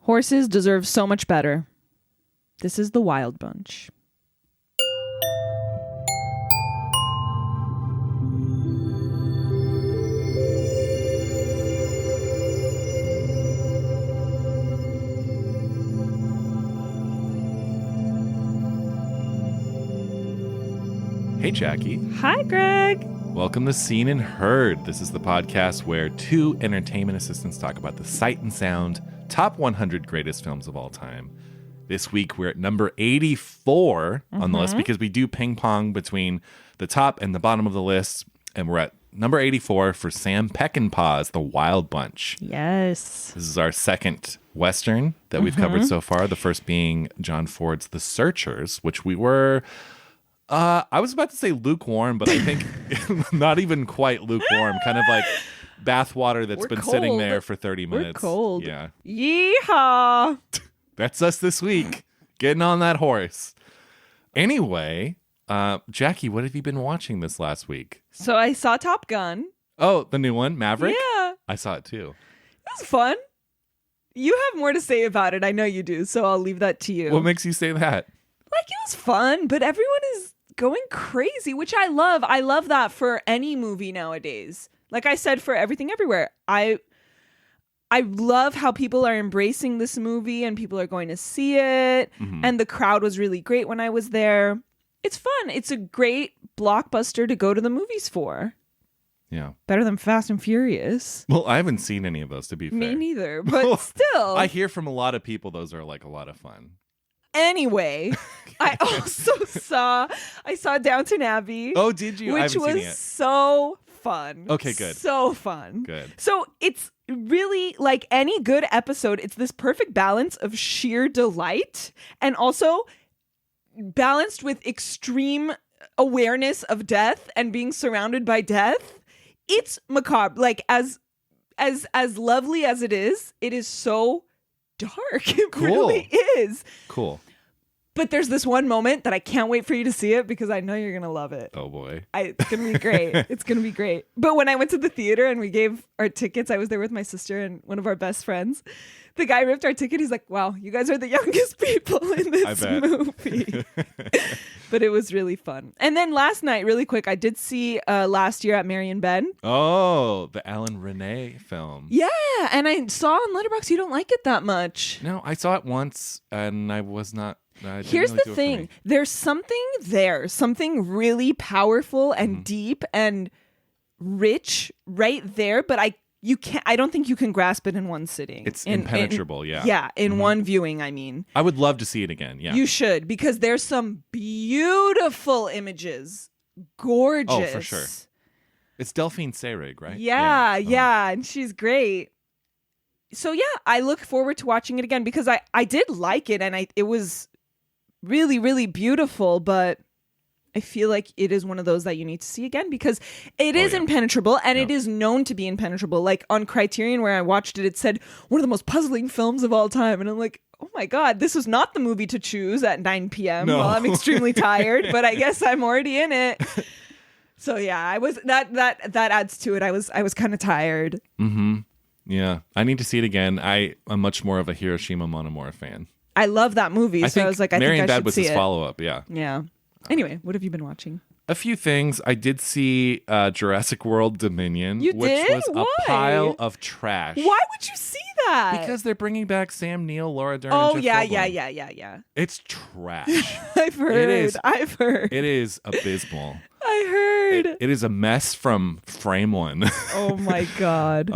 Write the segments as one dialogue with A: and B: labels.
A: Horses deserve so much better. This is the Wild Bunch.
B: Hey, Jackie.
A: Hi, Greg.
B: Welcome to Seen and Heard. This is the podcast where two entertainment assistants talk about the sight and sound top 100 greatest films of all time. This week, we're at number 84 on the list because we do ping pong between the top and the bottom of the list. And we're at number 84 for Sam Peckinpah's The Wild Bunch.
A: Yes.
B: This is our second Western that we've covered so far. The first being John Ford's The Searchers, which we were... I was about to say lukewarm, but I think not even quite lukewarm. Kind of like bathwater that's been sitting there for 30 minutes.
A: We're cold.
B: Yeah.
A: Yeehaw.
B: That's us this week. Getting on that horse. Anyway, Jackie, what have you been watching this last week?
A: So I saw Top Gun.
B: Oh, the new one, Maverick?
A: Yeah.
B: I saw it too.
A: It was fun. You have more to say about it. I know you do, so I'll leave that to you.
B: What makes you say that?
A: Like, it was fun, but everyone is going crazy, which I love. I love that for any movie nowadays. Like I said, for Everything Everywhere. I love how people are embracing this movie and people are going to see it. And the crowd was really great when I was there. It's fun. It's a great blockbuster to go to the movies for.
B: Yeah.
A: Better than Fast and Furious.
B: Well, I haven't seen any of those, to be fair.
A: Me neither, but still.
B: I hear from a lot of people those are like a lot of fun.
A: Anyway, I also saw Downton Abbey.
B: Oh, did you?
A: Which
B: I haven't
A: was
B: seen it yet.
A: so fun.
B: Okay, good.
A: So fun.
B: Good.
A: So it's really like any good episode. It's this perfect balance of sheer delight and also balanced with extreme awareness of death and being surrounded by death. It's macabre. Like as lovely as it is so dark. It really is.
B: Cool.
A: But there's this one moment that I can't wait for you to see it because I know you're going to love it.
B: Oh, boy.
A: It's going to be great. It's going to be great. But when I went to the theater and we gave our tickets, I was there with my sister and one of our best friends. The guy ripped our ticket. He's like, wow, you guys are the youngest people in this movie. But it was really fun. And then last night, really quick, I did see Last Year at Marion Ben.
B: Oh, the Alan Renee film.
A: Yeah. And I saw on Letterboxd you don't like it that much.
B: No, I saw it once and I was not.
A: Here's the thing. There's something there, something really powerful and deep and rich right there. But I don't think you can grasp it in one sitting.
B: It's impenetrable. Yeah.
A: Yeah. In one viewing, I mean.
B: I would love to see it again. Yeah.
A: You should, because there's some beautiful images. Gorgeous.
B: Oh, for sure. It's Delphine Seyrig, right?
A: Yeah. And she's great. So yeah, I look forward to watching it again because I did like it and it was really, really beautiful, but I feel like it is one of those that you need to see again because it is impenetrable and it is known to be impenetrable. Like on Criterion where I watched it, it said one of the most puzzling films of all time. And I'm like, oh my God, this was not the movie to choose at 9 p.m.
B: No.
A: while I'm extremely tired, but I guess I'm already in it. So yeah, I was that adds to it. I was kind of tired.
B: Mm-hmm. Yeah. I need to see it again. I'm much more of a Hiroshima Mon Amour fan.
A: I love that movie, so I was like, I think I should see it.
B: Marion Bed was his follow-up, yeah.
A: Yeah. Anyway, what have you been watching?
B: A few things. I did see Jurassic World Dominion, which was
A: Why?
B: a pile of trash.
A: Why would you see that?
B: Because they're bringing back Sam Neill, Laura Dern,
A: Oh,
B: and Jeff
A: yeah.
B: Goldblum. It's trash.
A: I've heard.
B: It is abysmal.
A: I heard.
B: It is a mess from frame one.
A: Oh my God.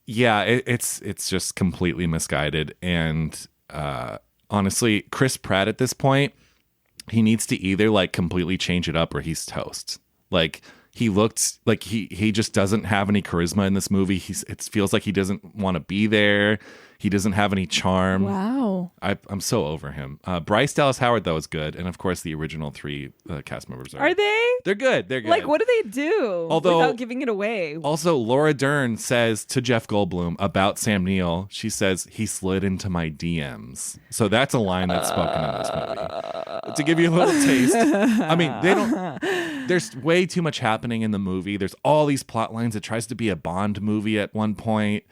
B: Yeah, it's just completely misguided. And honestly, Chris Pratt at this point, he needs to either like completely change it up or he's toast. Like he looked like he just doesn't have any charisma in this movie. It feels like he doesn't want to be there. He doesn't have any charm.
A: Wow.
B: I'm so over him. Bryce Dallas Howard, though, is good. And of course, the original three cast members are.
A: Are they?
B: They're good. They're good.
A: Like, what do they do without giving it away?
B: Also, Laura Dern says to Jeff Goldblum about Sam Neill, she says, he slid into my DMs. So that's a line that's spoken in this movie. To give you a little taste. I mean, there's way too much happening in the movie. There's all these plot lines. It tries to be a Bond movie at one point.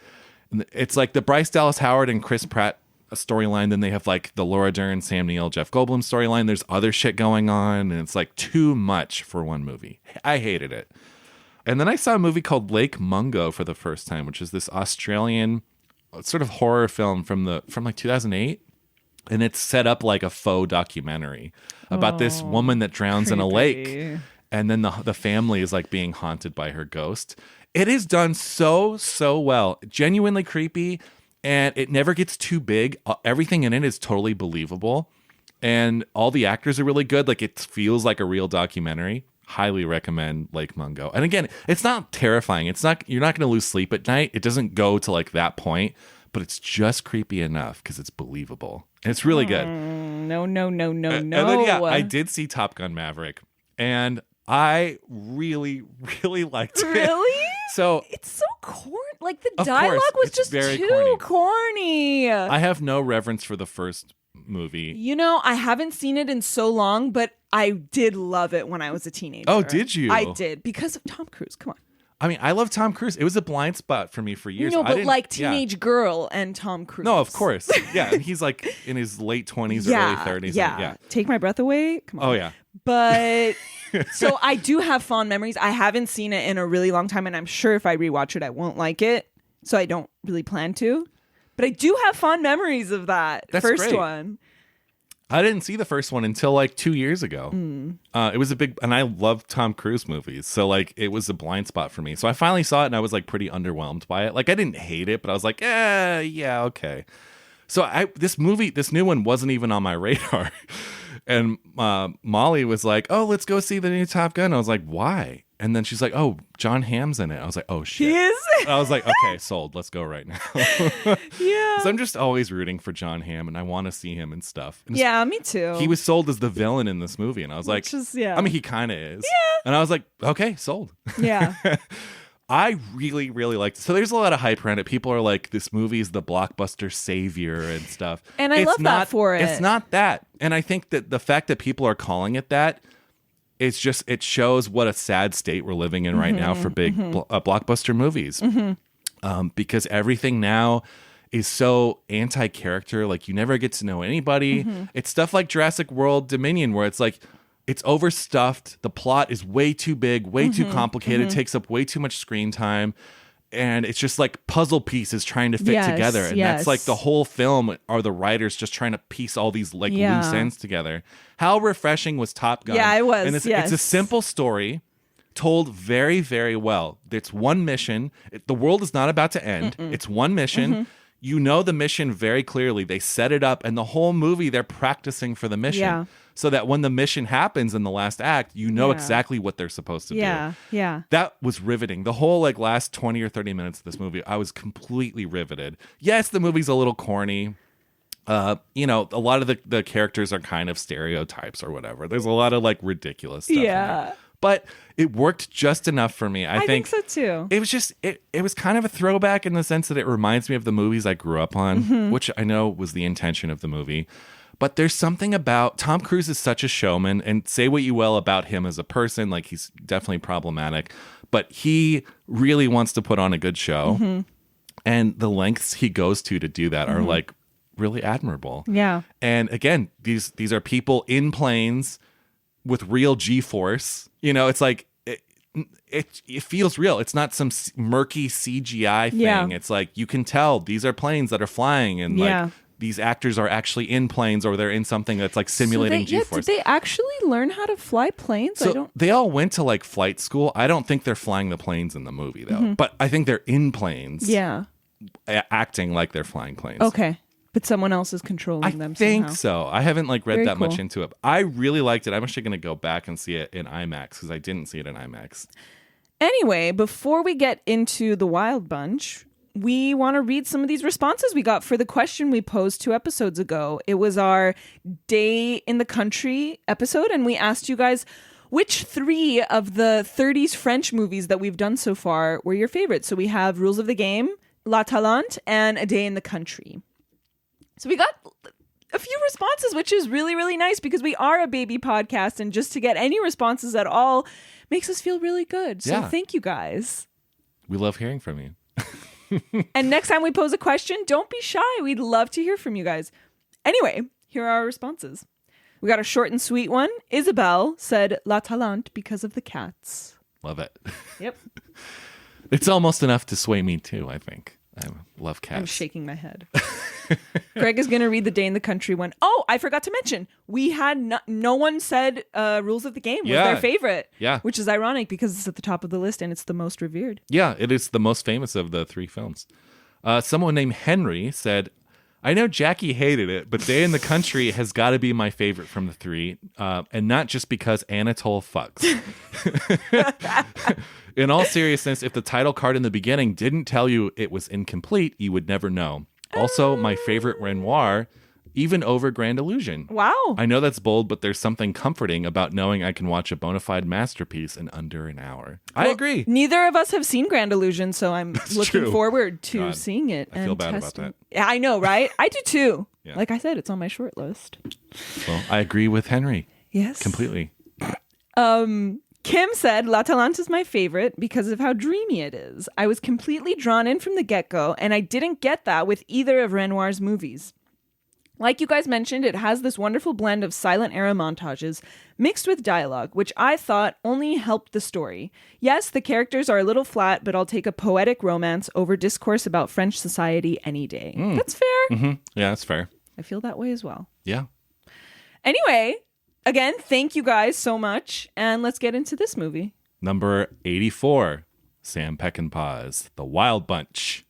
B: It's like the Bryce Dallas Howard and Chris Pratt storyline. Then they have like the Laura Dern, Sam Neill, Jeff Goldblum storyline. There's other shit going on, and it's like too much for one movie. I hated it. And then I saw a movie called Lake Mungo for the first time, which is this Australian sort of horror film from like 2008. And it's set up like a faux documentary about this woman that drowns in a lake. And then the family is like being haunted by her ghost. It is done so well. Genuinely creepy. And it never gets too big. Everything in it is totally believable. And all the actors are really good. Like it feels like a real documentary. Highly recommend Lake Mungo. And again, it's not terrifying. You're not going to lose sleep at night. It doesn't go to like that point. But it's just creepy enough because it's believable. And it's really good.
A: No. And then,
B: I did see Top Gun Maverick. And I really, really liked it.
A: Really?
B: So
A: it's so corny. Like the
B: of
A: dialogue
B: course,
A: was
B: it's
A: just
B: very
A: too corny.
B: I have no reverence for the first movie.
A: You know, I haven't seen it in so long, but I did love it when I was a teenager.
B: Oh, did you?
A: I did because of Tom Cruise. Come on.
B: I mean, I love Tom Cruise. It was a blind spot for me for years.
A: No, but like teenage girl and Tom Cruise.
B: No, of course. Yeah, and he's like in his late 20s or early 30s.
A: Yeah. Take My Breath Away. Come on.
B: Oh, yeah.
A: But so I do have fond memories. I haven't seen it in a really long time, and I'm sure if I rewatch it, I won't like it. So I don't really plan to. But I do have fond memories of that first
B: great.
A: one.
B: I didn't see the first one until like 2 years ago. It was and I love Tom Cruise movies. So like it was a blind spot for me. So I finally saw it and I was like pretty underwhelmed by it. Like I didn't hate it, but I was like, yeah, okay. So this new one wasn't even on my radar. And Molly was like, oh, let's go see the new Top Gun. I was like, why? And then she's like, oh, John Hamm's in it. I was like, oh, shit.
A: He is?
B: I was like, okay, sold. Let's go right now.
A: Yeah.
B: So I'm just always rooting for John Hamm, and I want to see him and stuff. And
A: yeah, me too.
B: he was sold as the villain in this movie, and I was like, I mean, he kind of is.
A: Yeah.
B: And I was like, okay, sold.
A: Yeah.
B: I really, really liked it. So there's a lot of hype around it. People are like, this movie is the blockbuster savior and stuff.
A: And I love that for it.
B: It's not that. And I think that the fact that people are calling it that, it shows what a sad state we're living in right now for big blockbuster movies. Because everything now is so anti-character. Like you never get to know anybody. It's stuff like Jurassic World Dominion where it's like, it's overstuffed. The plot is way too big, way too complicated, takes up way too much screen time. And it's just like puzzle pieces trying to fit together. And that's like the whole film are the writers just trying to piece all these like loose ends together. How refreshing was Top Gun?
A: Yeah, it was.
B: And it's a simple story told very, very well. It's one mission. The world is not about to end. It's one mission. You know the mission very clearly. They set it up, and the whole movie they're practicing for the mission.
A: Yeah.
B: So that when the mission happens in the last act, you know exactly what they're supposed to do.
A: Yeah.
B: That was riveting. The whole like last 20 or 30 minutes of this movie, I was completely riveted. Yes, the movie's a little corny. You know, a lot of the characters are kind of stereotypes or whatever. There's a lot of like ridiculous stuff in there. But it worked just enough for me. I think
A: so too.
B: It was just it was kind of a throwback in the sense that it reminds me of the movies I grew up on, which I know was the intention of the movie. But there's something about Tom Cruise is such a showman, and say what you will about him as a person, like he's definitely problematic, but he really wants to put on a good show. And the lengths he goes to do that are like really admirable. Yeah. And again, these are people in planes with real G-force. You know, it's like it feels real. It's not some murky CGI thing. Yeah. It's like you can tell these are planes that are flying, and like these actors are actually in planes, or they're in something that's like simulating G-force.
A: Did they actually learn how to fly planes?
B: So they all went to like flight school. I don't think they're flying the planes in the movie though, but I think they're in planes. Yeah, acting like they're flying planes.
A: Okay. But someone else is controlling them.
B: I think so. I haven't like read that much into it. I really liked it. I'm actually going to go back and see it in IMAX because I didn't see it in IMAX.
A: Anyway, before we get into the Wild Bunch, we want to read some of these responses we got for the question we posed 2 episodes ago. It was our Day in the Country episode, and we asked you guys which 3 of the 30s French movies that we've done so far were your favorites. So we have Rules of the Game, La Talente, and A Day in the Country. So we got a few responses, which is really, really nice because we are a baby podcast, and just to get any responses at all makes us feel really good. So thank you guys.
B: We love hearing from you.
A: And next time we pose a question, don't be shy. We'd love to hear from you guys. Anyway, here are our responses. We got a short and sweet one. Isabel said La Talente because of the cats.
B: Love it.
A: Yep.
B: It's almost enough to sway me too, I think. I love cats.
A: I'm shaking my head. Greg is going to read the Day in the Country one. Oh, I forgot to mention. We had no one said Rules of the Game was their favorite.
B: Yeah.
A: Which is ironic because it's at the top of the list and it's the most revered.
B: Yeah, it is the most famous of the 3 films. Someone named Henry said, I know Jackie hated it, but Day in the Country has got to be my favorite from the 3, and not just because Anatole fucks. In all seriousness, if the title card in the beginning didn't tell you it was incomplete, you would never know. Also, my favorite Renoir, even over Grand Illusion.
A: Wow.
B: I know that's bold, but there's something comforting about knowing I can watch a bona fide masterpiece in under an hour. I agree.
A: Neither of us have seen Grand Illusion, so I'm looking forward to seeing it.
B: I feel bad about that.
A: Yeah, I know, right? I do too.
B: Yeah.
A: Like I said, it's on my short list.
B: Well, I agree with Henry.
A: Yes.
B: Completely.
A: Kim said, La Talente is my favorite because of how dreamy it is. I was completely drawn in from the get-go, and I didn't get that with either of Renoir's movies. Like you guys mentioned, it has this wonderful blend of silent era montages mixed with dialogue, which I thought only helped the story. Yes, the characters are a little flat, but I'll take a poetic romance over discourse about French society any day. That's fair.
B: Mm-hmm. Yeah, that's fair.
A: I feel that way as well.
B: Yeah.
A: Anyway, again, thank you guys so much, and let's get into this movie.
B: Number 84, Sam Peckinpah's The Wild Bunch.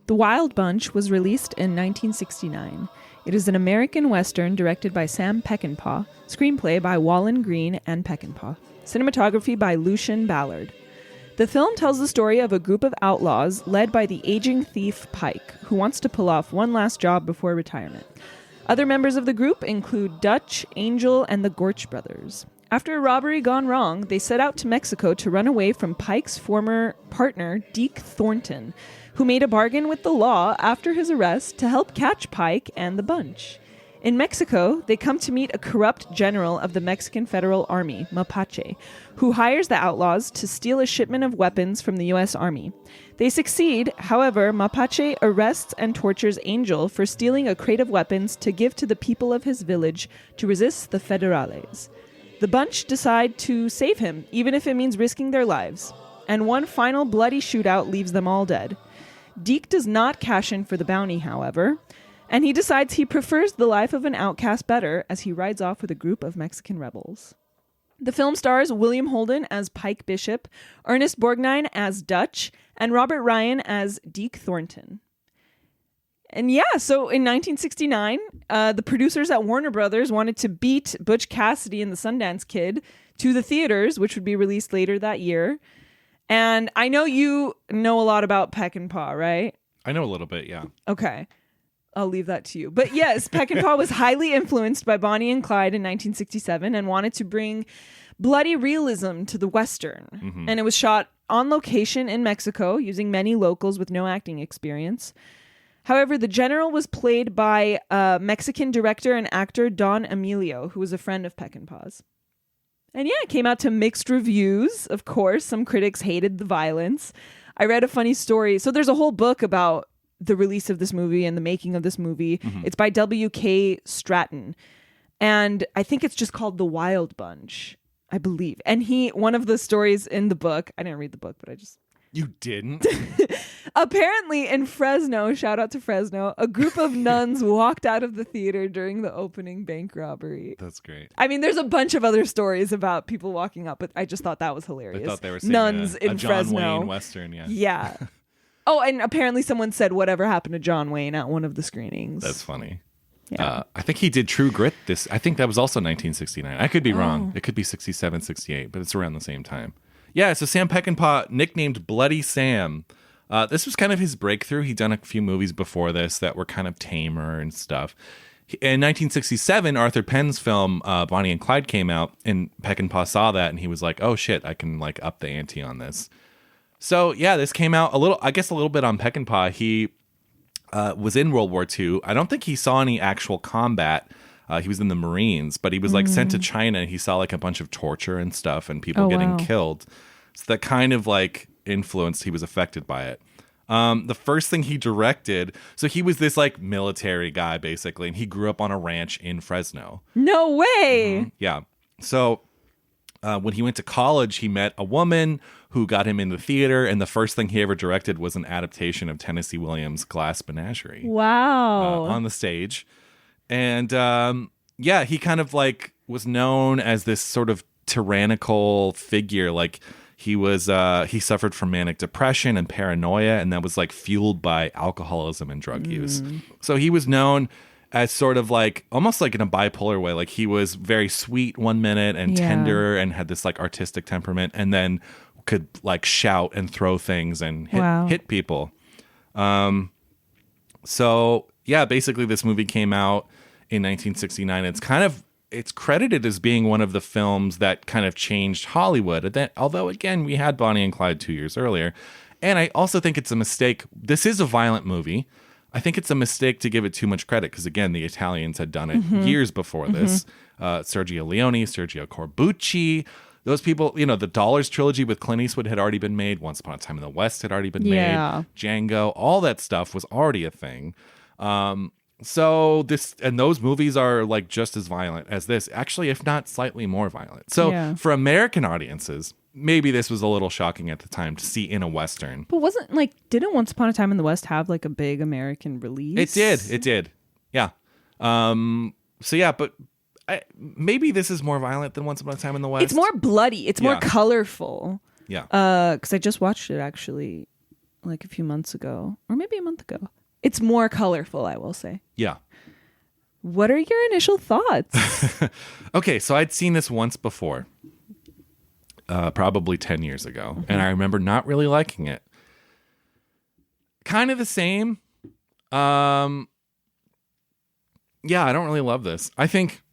A: The Wild Bunch was released in 1969. It is an American Western directed by Sam Peckinpah, screenplay by Wallen Green and Peckinpah, cinematography by Lucien Ballard. The film tells the story of a group of outlaws led by the aging thief Pike, who wants to pull off one last job before retirement. Other members of the group include Dutch, Angel, and the Gorch brothers. After a robbery gone wrong, they set out to Mexico to run away from Pike's former partner, Deke Thornton, who made a bargain with the law after his arrest to help catch Pike and the bunch. In Mexico, they come to meet a corrupt general of the Mexican Federal Army, Mapache, who hires the outlaws to steal a shipment of weapons from the U.S. Army. They succeed, however, Mapache arrests and tortures Angel for stealing a crate of weapons to give to the people of his village to resist the Federales. The bunch decide to save him, even if it means risking their lives. And one final bloody shootout leaves them all dead. Deke does not cash in for the bounty, however, and he decides he prefers the life of an outcast better as he rides off with a group of Mexican rebels. The film stars William Holden as Pike Bishop, Ernest Borgnine as Dutch, and Robert Ryan as Deke Thornton. And yeah, so in 1969, the producers at Warner Brothers wanted to beat Butch Cassidy and the Sundance Kid to the theaters, which would be released later that year. And I know you know a lot about Peckinpah, right?
B: I know a little bit, yeah.
A: Okay. I'll leave that to you. But yes, Peckinpah was highly influenced by Bonnie and Clyde in 1967 and wanted to bring bloody realism to the Western. Mm-hmm. And it was shot on location in Mexico using many locals with no acting experience. However, the general was played by Mexican director and actor Don Emilio, who was a friend of Peckinpah's. And yeah, it came out to mixed reviews. Of course, some critics hated the violence. I read a funny story. So there's a whole book about the release of this movie and the making of this movie. Mm-hmm. It's by W.K. Stratton. And I think it's just called The Wild Bunch, I believe. And one of the stories in the book, I didn't read the book, but I just...
B: You didn't?
A: Apparently in Fresno, shout out to Fresno, a group of nuns walked out of the theater during the opening bank robbery.
B: That's great.
A: I mean, there's a bunch of other stories about people walking out, but I just thought that was hilarious.
B: I thought they were saying
A: nuns in
B: John
A: Fresno.
B: Wayne Western, yeah.
A: Yeah. Oh, and apparently someone said whatever happened to John Wayne at one of the screenings.
B: That's funny.
A: Yeah.
B: I think he did True Grit. I think that was also 1969. I could be wrong. It could be 67, 68, but it's around the same time. Yeah, so Sam Peckinpah, nicknamed Bloody Sam. This was kind of his breakthrough. He'd done a few movies before this that were kind of tamer and stuff. In 1967, Arthur Penn's film Bonnie and Clyde came out, and Peckinpah saw that, and he was like, "Oh shit, I can like up the ante on this." So yeah, this came out a little bit on Peckinpah. He was in World War II. I don't think he saw any actual combat. He was in the Marines, but he was like sent to China, and he saw like a bunch of torture and stuff, and people getting killed. So that kind of like influenced. He was affected by it. The first thing he directed, so he was this like military guy basically, and he grew up on a ranch in Fresno.
A: No way.
B: Mm-hmm. Yeah. So when he went to college, he met a woman who got him into theater, and the first thing he ever directed was an adaptation of Tennessee Williams' Glass Menagerie.
A: Wow.
B: On the stage. And yeah, he kind of like was known as this sort of tyrannical figure. Like he suffered from manic depression and paranoia, and that was like fueled by alcoholism and drug use. So he was known as sort of like almost like in a bipolar way. Like he was very sweet one minute and tender and had this like artistic temperament, and then could like shout and throw things and hit people. So yeah, basically this movie came out in 1969. It's credited as being one of the films that kind of changed Hollywood. Although, again, we had Bonnie and Clyde 2 years earlier. And I also think it's a mistake. This is a violent movie. I think it's a mistake to give it too much credit because, again, the Italians had done it years before this. Sergio Leone, Sergio Corbucci, those people, the Dollars trilogy with Clint Eastwood had already been made. Once Upon a Time in the West had already been made. Django, all that stuff was already a thing. So those movies are like just as violent as this, actually, if not slightly more violent. So for American audiences, maybe this was a little shocking at the time to see in a Western.
A: But didn't Once Upon a Time in the West have like a big American release?
B: It did. Yeah. So yeah, but maybe this is more violent than Once Upon a Time in the West.
A: It's more bloody. It's more colorful.
B: Yeah.
A: Because I just watched it actually like a few months ago, or maybe a month ago. It's more colorful, I will say.
B: Yeah.
A: What are your initial thoughts?
B: Okay, so I'd seen this once before, probably 10 years ago, and I remember not really liking it. Kind of the same. Yeah, I don't really love this. I think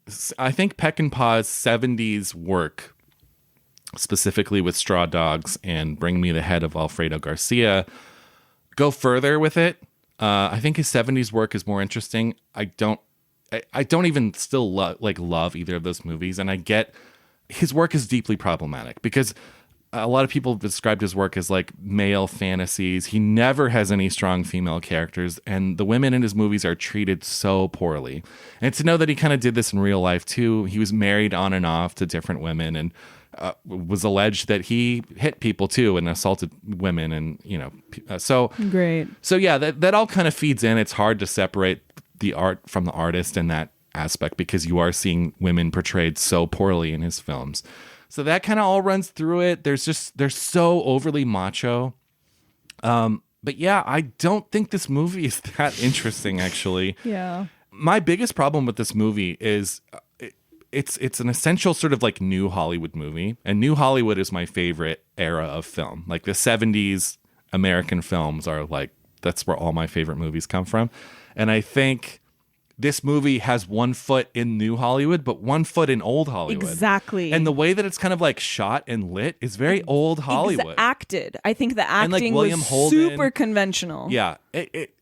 B: Peckinpah's 70s work, specifically with Straw Dogs and Bring Me the Head of Alfredo Garcia, go further with it. I think his 70s work is more interesting. I don't even still love either of those movies, and I get his work is deeply problematic because a lot of people described his work as like male fantasies. He never has any strong female characters, and the women in his movies are treated so poorly. And to know that he kind of did this in real life too. He was married on and off to different women, and was alleged that he hit people too and assaulted women, and so
A: great.
B: So yeah, that all kind of feeds in. It's hard to separate the art from the artist in that aspect because you are seeing women portrayed so poorly in his films. So that kind of all runs through it. They're so overly macho. But yeah, I don't think this movie is that interesting actually.
A: Yeah.
B: My biggest problem with this movie is it's an essential sort of like new Hollywood movie, and new Hollywood is my favorite era of film. Like the 70s American films are like, that's where all my favorite movies come from. And I think this movie has one foot in new Hollywood, but one foot in old Hollywood.
A: Exactly.
B: And the way that it's kind of like shot and lit is very old Hollywood.
A: Acted. I think the acting
B: like William
A: was
B: Holden,
A: super conventional.
B: Yeah.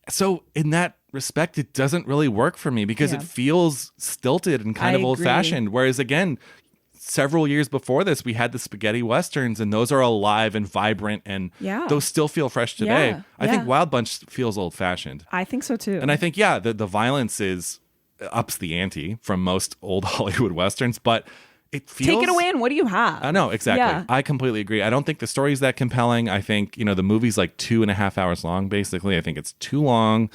B: So in that respect, it doesn't really work for me because it feels stilted and kind of old-fashioned. Whereas again, several years before this, we had the spaghetti westerns, and those are alive and vibrant, and those still feel fresh today. I think Wild Bunch feels old-fashioned.
A: I think so too.
B: And I think the violence ups the ante from most old Hollywood westerns, but it feels...
A: Take it away, and what do you have?
B: I know, exactly.
A: Yeah.
B: I completely agree. I don't think the story's that compelling. I think, the movie's like 2.5 hours long, basically. I think it's too long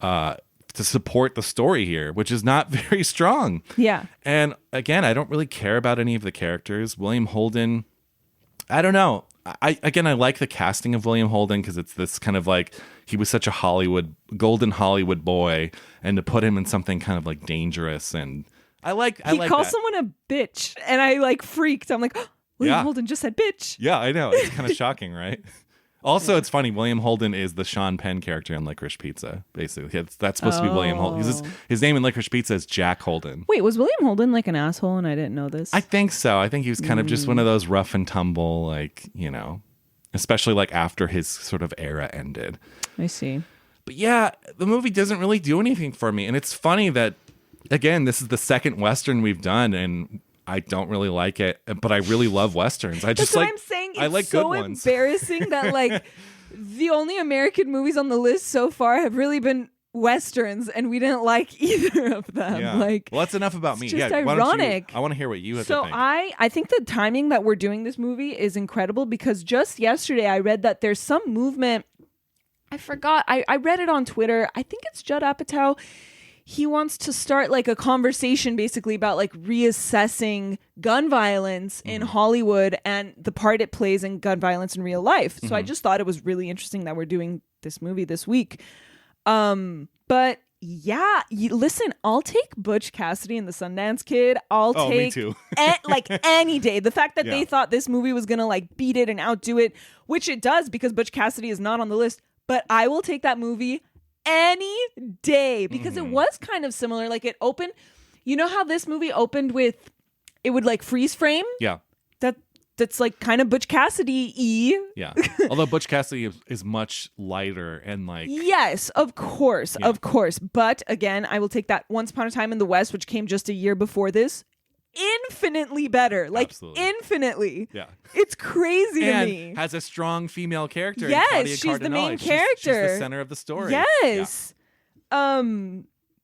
B: to support the story here, which is not very strong.
A: Yeah.
B: And again, I don't really care about any of the characters. William Holden, I don't know. I like the casting of William Holden because it's this kind of like he was such a golden Hollywood boy, and to put him in something kind of like dangerous, and he
A: calls someone a bitch, and I like freaked. I'm like, oh, William Holden just said bitch.
B: Yeah, I know. It's kind of shocking, right? Also, it's funny. William Holden is the Sean Penn character in Licorice Pizza. Basically, that's supposed to be William Holden. His name in Licorice Pizza is Jack Holden.
A: Wait, was William Holden like an asshole, and I didn't know this?
B: I think so. I think he was kind of just one of those rough and tumble, like, especially like after his sort of era ended.
A: I see.
B: But yeah, the movie doesn't really do anything for me, and it's funny that again, this is the second Western we've done, and I don't really like it, but I really love Westerns.
A: That's what I'm saying. It's
B: I like
A: so
B: good ones.
A: Embarrassing that like the only American movies on the list so far have really been Westerns, and we didn't like either of them.
B: Yeah.
A: Like,
B: well, that's enough about me.
A: It's just
B: ironic. I want to hear what you have to think.
A: I think the timing that we're doing this movie is incredible because just yesterday I read that there's some movement. I forgot. I read it on Twitter. I think it's Judd Apatow. He wants to start like a conversation basically about like reassessing gun violence in Hollywood and the part it plays in gun violence in real life. So I just thought it was really interesting that we're doing this movie this week. But yeah, listen, I'll take Butch Cassidy and the Sundance Kid. I'll take
B: me too.
A: like any day. The fact that they thought this movie was going to like beat it and outdo it, which it does because Butch Cassidy is not on the list, but I will take that movie any day because it was kind of similar. Like it opened, you know how this movie opened with, it would like freeze frame?
B: Yeah.
A: That's like kind of Butch Cassidy-y.
B: Yeah. Although Butch Cassidy is much lighter and like...
A: Yes, of course. But again, I will take that Once Upon a Time in the West, which came just a year before this. Infinitely better. Like,
B: absolutely.
A: Infinitely.
B: Yeah.
A: It's crazy to
B: and
A: me.
B: Has a strong female character.
A: Yes, she's the main character.
B: She's the center of the story.
A: Yes. Yeah.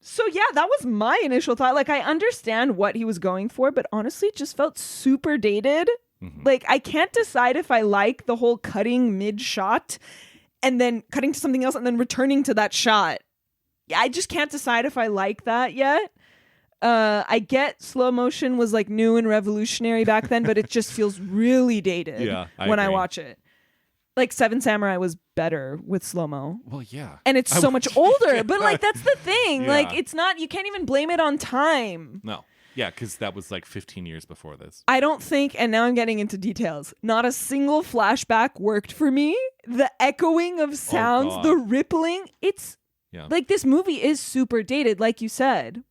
A: So yeah, that was my initial thought. Like, I understand what he was going for, but honestly, it just felt super dated. Like, I can't decide if I like the whole cutting mid-shot and then cutting to something else and then returning to that shot. I just can't decide if I like that yet. I get slow motion was like new and revolutionary back then, but it just feels really dated when I watch it. Like Seven Samurai was better with slow-mo.
B: Well, yeah.
A: And it's so much older, but like that's the thing. Like it's not, you can't even blame it on time.
B: No. Yeah, because that was like 15 years before this.
A: I don't think, and now I'm getting into details, not a single flashback worked for me. The echoing of sounds, the rippling, it's like this movie is super dated, like you said.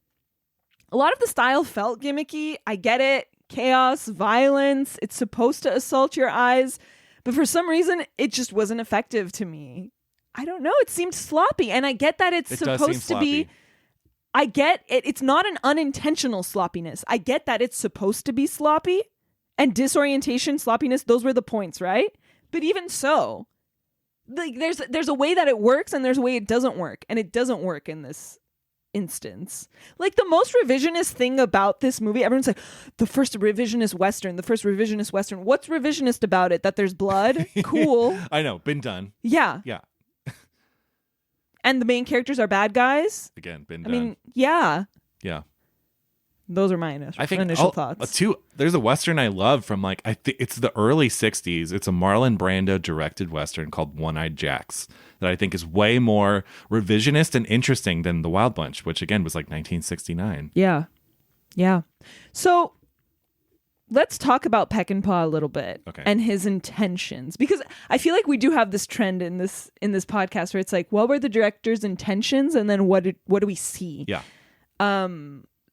A: A lot of the style felt gimmicky. I get it. Chaos, violence. It's supposed to assault your eyes. But for some reason, it just wasn't effective to me. I don't know. It seemed sloppy. And I get that it's supposed to be. I get it. It's not an unintentional sloppiness. I get that it's supposed to be sloppy. And disorientation, sloppiness, those were the points, right? But even so, like there's a way that it works and there's a way it doesn't work. And it doesn't work in this instance. Like the most revisionist thing about this movie, everyone's like, the first revisionist Western. What's revisionist about it? That there's blood? Cool.
B: I know. Been done.
A: Yeah.
B: Yeah.
A: And the main characters are bad guys?
B: Again, been done.
A: I mean, yeah.
B: Yeah.
A: Those are my initial thoughts.
B: There's a Western I love from like, I think it's the early 60s. It's a Marlon Brando directed Western called One-Eyed Jacks that I think is way more revisionist and interesting than The Wild Bunch, which again was like 1969.
A: Yeah. Yeah. So let's talk about Peckinpah a little bit and his intentions, because I feel like we do have this trend in this podcast where it's like, what were the director's intentions, and then what do we see?
B: Yeah.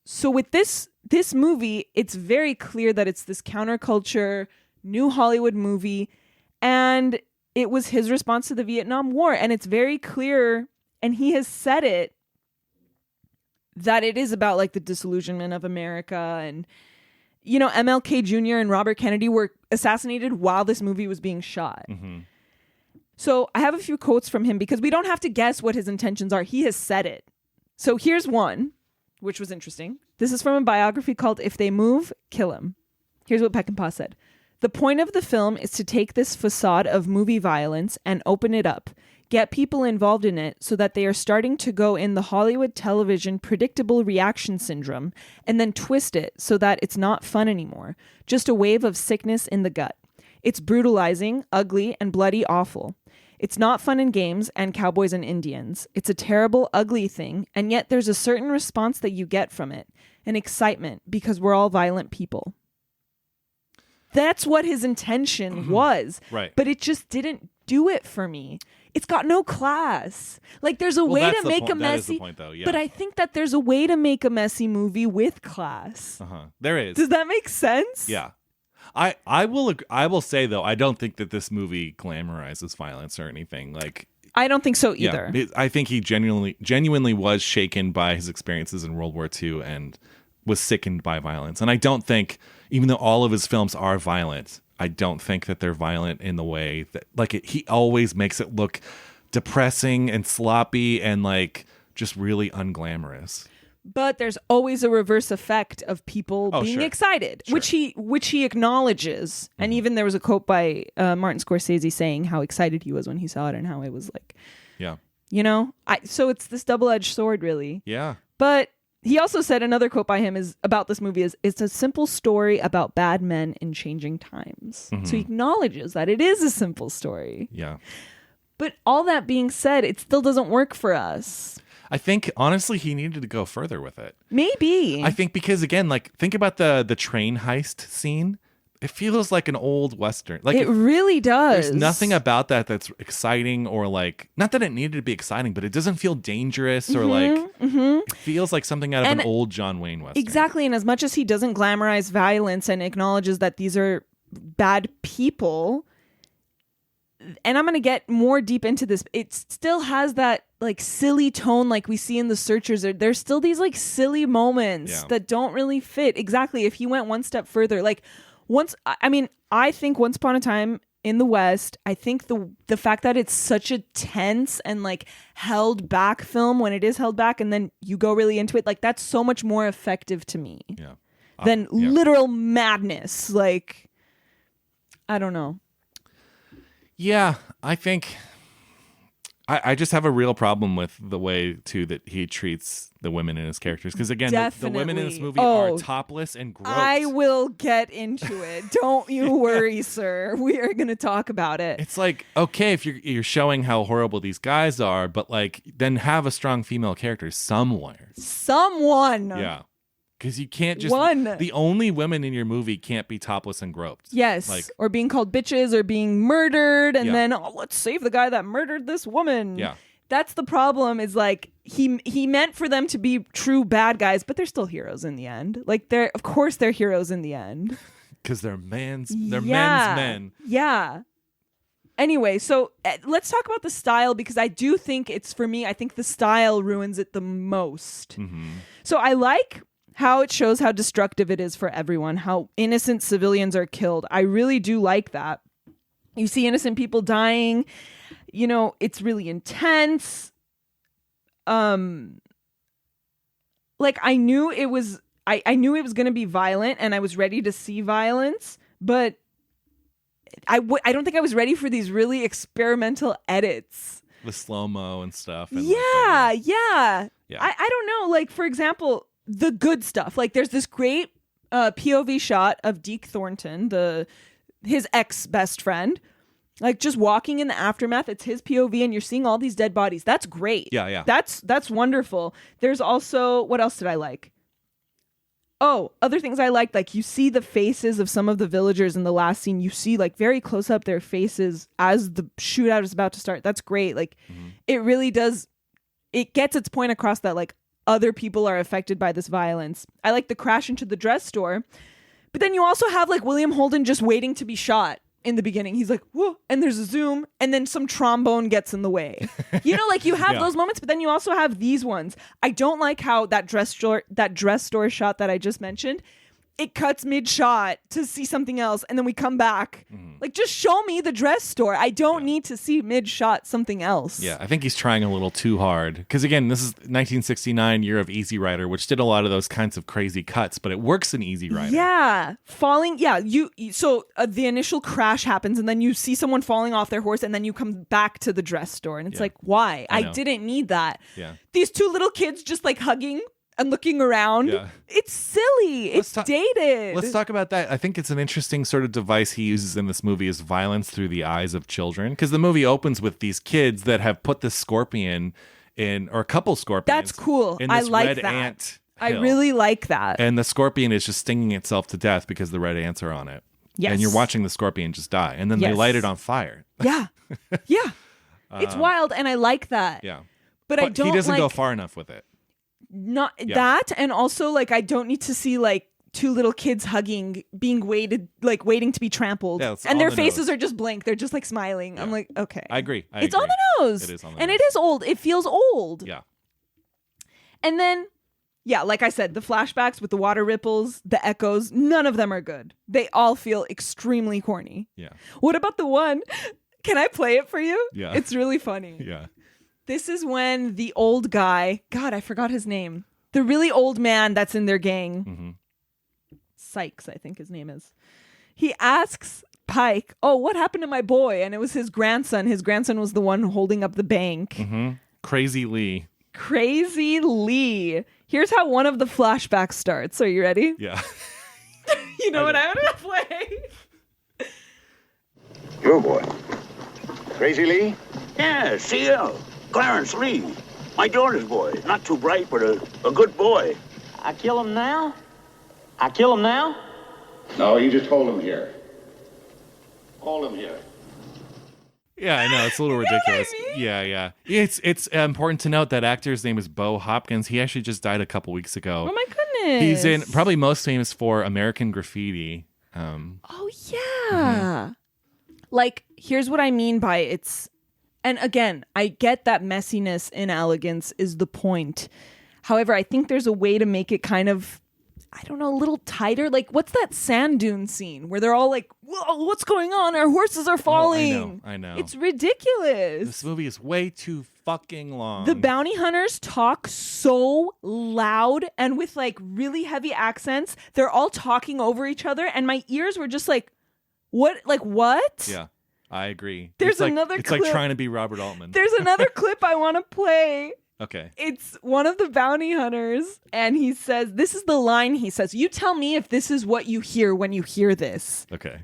A: So with this movie, it's very clear that it's this counterculture, new Hollywood movie, and it was his response to the Vietnam War, and it's very clear, and he has said it, that it is about like the disillusionment of America. And you know, MLK Jr. and Robert Kennedy were assassinated while this movie was being shot. Mm-hmm. So I have a few quotes from him because we don't have to guess what his intentions are. He has said it. So here's one, which was interesting. This is from a biography called If They Move, Kill 'Em. Here's what Peckinpah said. The point of the film is to take this facade of movie violence and open it up. Get people involved in it so that they are starting to go in the Hollywood television predictable reaction syndrome, and then twist it so that it's not fun anymore. Just a wave of sickness in the gut. It's brutalizing, ugly, and bloody awful. It's not fun and games and cowboys and Indians. It's a terrible, ugly thing, and yet there's a certain response that you get from it, an excitement, because we're all violent people. That's what his intention was.
B: Right.
A: But it just didn't do it for me. It's got no class. Like, there's a way to make a messy...
B: That is the point, though, yeah.
A: But I think that there's a way to make a messy movie with class.
B: There is.
A: Does that make sense?
B: Yeah. I will say, though, I don't think that this movie glamorizes violence or anything. Like,
A: I don't think so either.
B: Yeah, I think he genuinely was shaken by his experiences in World War II and was sickened by violence. And I don't think, even though all of his films are violent, I don't think that they're violent in the way that, like, he always makes it look depressing and sloppy and, like, just really unglamorous.
A: But there's always a reverse effect of people being excited, which he acknowledges. And even there was a quote by Martin Scorsese saying how excited he was when he saw it and how it was like, so it's this double-edged sword, really.
B: Yeah.
A: But he also said, another quote by him is about this movie is, it's a simple story about bad men in changing times. So he acknowledges that it is a simple story.
B: Yeah.
A: But all that being said, it still doesn't work for us.
B: I think, honestly, he needed to go further with it.
A: Maybe.
B: I think because, again, like, think about the train heist scene. It feels like an old Western. Like,
A: it really does.
B: There's nothing about that that's exciting or, like, not that it needed to be exciting, but it doesn't feel dangerous or, it feels like something out of an old John Wayne Western.
A: Exactly. And as much as he doesn't glamorize violence and acknowledges that these are bad people, and I'm going to get more deep into this, it still has that, like, silly tone like we see in The Searchers. There's still these, like, silly moments that don't really fit. Exactly. If he went one step further, like, I think Once Upon a Time in the West, I think the fact that it's such a tense and, like, held back film when it is held back and then you go really into it, like, that's so much more effective to me than literal madness. Like, I don't know.
B: Yeah, I think I just have a real problem with the way, too, that he treats the women in his characters. Because, again, the women in this movie are topless and gross.
A: I will get into it. Don't you worry, sir. We are going to talk about it.
B: It's like, okay, if you're showing how horrible these guys are, but, like, then have a strong female character somewhere.
A: Someone.
B: Yeah. Because you can't just... The only women in your movie can't be topless and groped.
A: Yes. Like, or being called bitches or being murdered. And then, let's save the guy that murdered this woman.
B: Yeah.
A: That's the problem, is, like, he meant for them to be true bad guys, but they're still heroes in the end. Like, of course they're heroes in the end.
B: Because they're men's men.
A: Yeah. Anyway, so let's talk about the style, because I do think it's, for me, I think the style ruins it the most. So I like how it shows how destructive it is for everyone, how innocent civilians are killed. I really do like that. You see innocent people dying. You know, it's really intense. Like, I knew it was I knew it was going to be violent, and I was ready to see violence, but I don't think I was ready for these really experimental edits.
B: The slow-mo and stuff. And
A: yeah. I don't know. Like, for example, the good stuff. Like, there's this great POV shot of Deke Thornton, his ex-best friend, like, just walking in the aftermath. It's his POV, and you're seeing all these dead bodies. That's great.
B: Yeah.
A: That's wonderful. There's also, what else did I like? Oh, other things I liked, like, you see the faces of some of the villagers in the last scene. You see, like, very close up their faces as the shootout is about to start. That's great. Like, it really does. It gets its point across that, like, other people are affected by this violence. I like the crash into the dress store. But then you also have, like, William Holden just waiting to be shot in the beginning. He's like, whoa, and there's a zoom, and then some trombone gets in the way. You know, like, you have those moments, but then you also have these ones. I don't like how that dress store shot that I just mentioned, it cuts mid-shot to see something else, and then we come back. Like, just show me the dress store. I don't need to see mid-shot something else.
B: Yeah, I think he's trying a little too hard. Because, again, this is 1969, year of Easy Rider, which did a lot of those kinds of crazy cuts, but it works in Easy Rider.
A: Yeah. So the initial crash happens, and then you see someone falling off their horse, and then you come back to the dress store, and it's like, why? I didn't need that.
B: Yeah.
A: These two little kids just, like, hugging and looking around.
B: Yeah.
A: It's silly. It's dated.
B: Let's talk about that. I think it's an interesting sort of device he uses in this movie is violence through the eyes of children. Because the movie opens with these kids that have put this scorpion in, or a couple scorpions.
A: That's cool.
B: In
A: I
B: this
A: like
B: red
A: that.
B: ant
A: I
B: hill.
A: really like that.
B: And the scorpion is just stinging itself to death because the red ants are on it.
A: Yes.
B: And you're watching the scorpion just die. And then they
A: Yes.
B: light it on fire.
A: Yeah. Yeah. It's wild, and I like that.
B: Yeah.
A: But I don't
B: he doesn't
A: like
B: go far enough with it.
A: not that, and also like I don't need to see like two little kids hugging, being waiting to be trampled,
B: Yeah, it's
A: and
B: on
A: their
B: the
A: faces
B: nose.
A: are just blank. They're just like smiling. I'm like, okay,
B: I agree.
A: It's on the nose.
B: It is on the
A: and
B: nose.
A: it is old. It feels old.
B: Yeah.
A: And then, yeah, like I said, the flashbacks with the water ripples, the echoes, none of them are good. They all feel extremely corny.
B: Yeah.
A: What about the one? Can I play it for you?
B: Yeah.
A: It's really funny.
B: Yeah.
A: This is when the old guy, God, I forgot his name. The really old man that's in their gang.
B: Mm-hmm.
A: Sykes, I think his name is. He asks Pike, oh, what happened to my boy? And it was his grandson. His grandson was the one holding up the bank.
B: Mm-hmm. Crazy Lee.
A: Crazy Lee. Here's how one of the flashbacks starts. Are you ready?
B: Yeah.
A: You know what I'm going to play?
C: Your boy. Crazy Lee?
D: Yeah, CL. Clarence Lee. My daughter's boy. Not too bright, but a good boy.
E: I kill him now? I kill him now?
C: No, you just hold him here. Hold him here.
B: Yeah, I know. It's a little ridiculous. Yeah. It's important to note that actor's name is Bo Hopkins. He actually just died a couple weeks ago.
A: Oh my goodness.
B: He's in probably most famous for American Graffiti.
A: Oh yeah. Like, here's what I mean by it's, and again, I get that messiness in Elegance is the point. However, I think there's a way to make it kind of, I don't know, a little tighter. Like, what's that sand dune scene where they're all like, whoa, what's going on? Our horses are falling.
B: I know.
A: It's ridiculous.
B: This movie is way too fucking long.
A: The bounty hunters talk so loud and with like really heavy accents. They're all talking over each other, and my ears were just like, what? Like, what?
B: Yeah, I agree.
A: There's
B: it's like,
A: another
B: It's
A: clip.
B: like trying to be Robert Altman.
A: There's another clip I want to play.
B: Okay.
A: It's one of the bounty hunters, and he says, this is the line he says, you tell me if this is what you hear when you hear this.
B: Okay.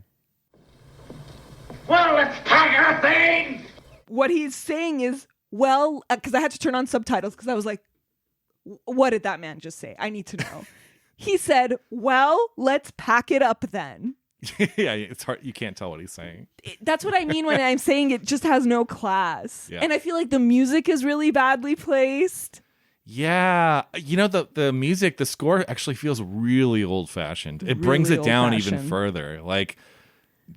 C: Well, let's pack our things!
A: What he's saying is, well, because I had to turn on subtitles because I was like, what did that man just say? I need to know. He said, well, let's pack it up then.
B: Yeah, it's hard. You can't tell what he's saying.
A: That's what I mean when I'm saying it just has no class.
B: Yeah.
A: And I feel like the music is really badly placed.
B: Yeah, you know the music, the score actually feels really old fashioned. It brings
A: Really
B: it down even
A: old-fashioned.
B: further. Like,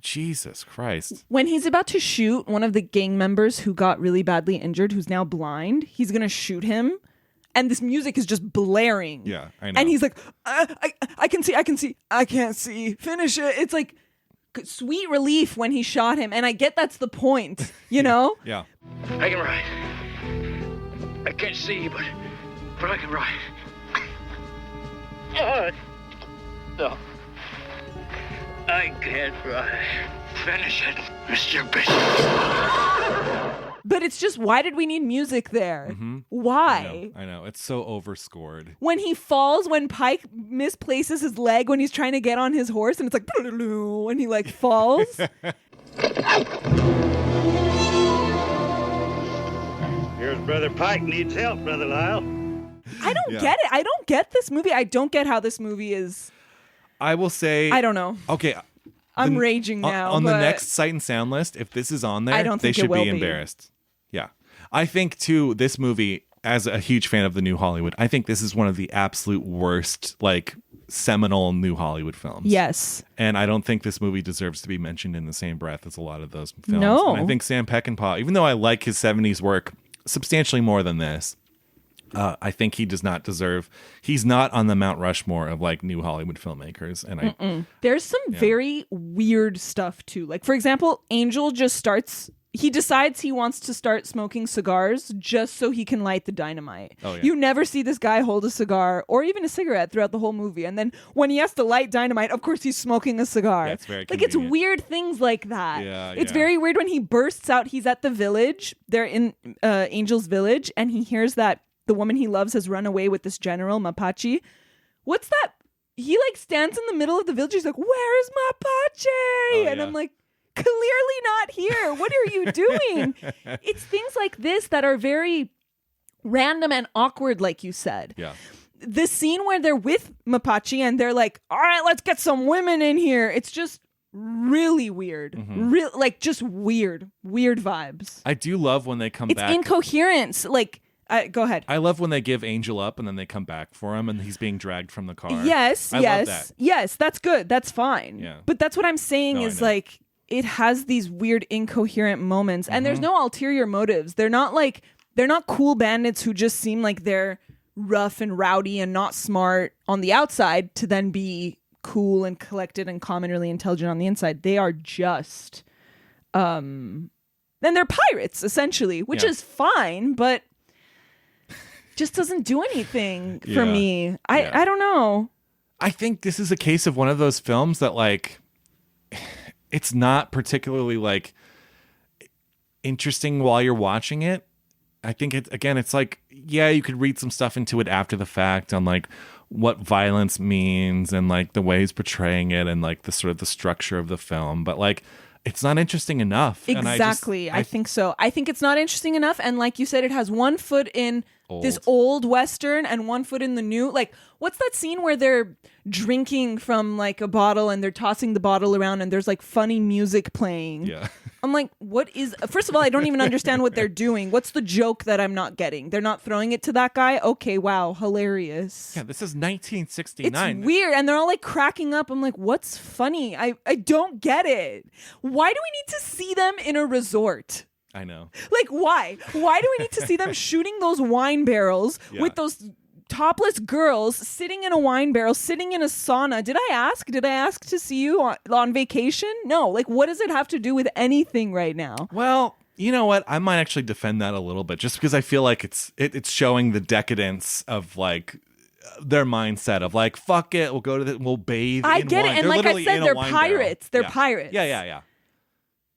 B: Jesus Christ.
A: When he's about to shoot one of the gang members who got really badly injured, who's now blind, he's going to shoot him. And this music is just blaring.
B: Yeah, I know.
A: And he's like, I can see, I can't see, finish it. It's like sweet relief when he shot him. And I get that's the point, you know?
B: Yeah.
D: I can ride. I can't see, but I can ride. No. I can't ride. Finish it, Mr. Bishop.
A: But it's just, why did we need music there?
B: Mm-hmm.
A: Why?
B: I know. It's so overscored.
A: When he falls, when Pike misplaces his leg when he's trying to get on his horse, and it's like, when he like falls.
F: Here's Brother Pike needs help, Brother Lyle.
A: I don't get it. I don't get this movie. I don't get how this movie is.
B: I will say.
A: I don't know.
B: Okay.
A: I'm raging now.
B: On the
A: but
B: next Sight and Sound list, if this is on there,
A: I don't
B: they
A: think it
B: should
A: will
B: be
A: be.
B: embarrassed. Yeah. I think, too, this movie, as a huge fan of the New Hollywood, I think this is one of the absolute worst, like, seminal New Hollywood films.
A: Yes.
B: And I don't think this movie deserves to be mentioned in the same breath as a lot of those films.
A: No.
B: And I think Sam Peckinpah, even though I like his 70s work substantially more than this, I think he does not deserve. He's not on the Mount Rushmore of like New Hollywood filmmakers. And
A: There's some very weird stuff too. Like, for example, Angel just starts. He decides he wants to start smoking cigars just so he can light the dynamite.
B: Oh, yeah.
A: You never see this guy hold a cigar or even a cigarette throughout the whole movie. And then when he has to light dynamite, of course he's smoking a cigar.
B: Yeah, it's very
A: like, it's
B: convenient.
A: weird things like that.
B: Yeah,
A: it's
B: yeah.
A: very weird when he bursts out. He's at the village. They're in Angel's village, and he hears that the woman he loves has run away with this general, Mapache. What's that? He like stands in the middle of the village. He's like, "Where is Mapache?" And I'm like, clearly not here. What are you doing? It's things like this that are very random and awkward, like you said.
B: Yeah.
A: The scene where they're with Mapache and they're like, "All right, let's get some women in here." It's just really weird. Like just weird vibes.
B: I do love when they come back.
A: It's incoherence. Like, go ahead.
B: I love when they give Angel up and then they come back for him and he's being dragged from the car.
A: Yes,
B: I love that.
A: Yes, that's good. That's fine.
B: Yeah.
A: But that's what I'm saying is like, it has these weird incoherent moments and there's no ulterior motives. They're not cool bandits who just seem like they're rough and rowdy and not smart on the outside to then be cool and collected and calm and really intelligent on the inside. They are just then they're pirates essentially, which is fine, but just doesn't do anything for me. I don't know.
B: I think this is a case of one of those films that like it's not particularly like interesting while you're watching it. I think it's like, yeah, you could read some stuff into it after the fact on like what violence means and like the way he's portraying it and like the sort of the structure of the film, but like it's not interesting enough.
A: Exactly. I think so. I think it's not interesting enough. And like you said, it has one foot in this old Western and one foot in the new. Like, what's that scene where they're drinking from like a bottle and they're tossing the bottle around and there's like funny music playing?
B: Yeah.
A: I'm like, first of all, I don't even understand what they're doing. What's the joke that I'm not getting? They're not throwing it to that guy? Okay, wow, hilarious.
B: Yeah, this is 1969.
A: It's weird. And they're all like cracking up. I'm like, what's funny? I don't get it. Why do we need to see them in a resort?
B: I know.
A: Like, why? Why do we need to see them shooting those wine barrels with those topless girls sitting in a wine barrel, sitting in a sauna? Did I ask to see you on vacation? No. Like, what does it have to do with anything right now?
B: Well, you know what? I might actually defend that a little bit just because I feel like it's showing the decadence of like their mindset of like, fuck it, we'll bathe.
A: I
B: in
A: get
B: wine.
A: it. And
B: They're
A: like I
B: literally
A: said,
B: in a
A: they're
B: wine
A: pirates.
B: barrel.
A: They're pirates.
B: Yeah.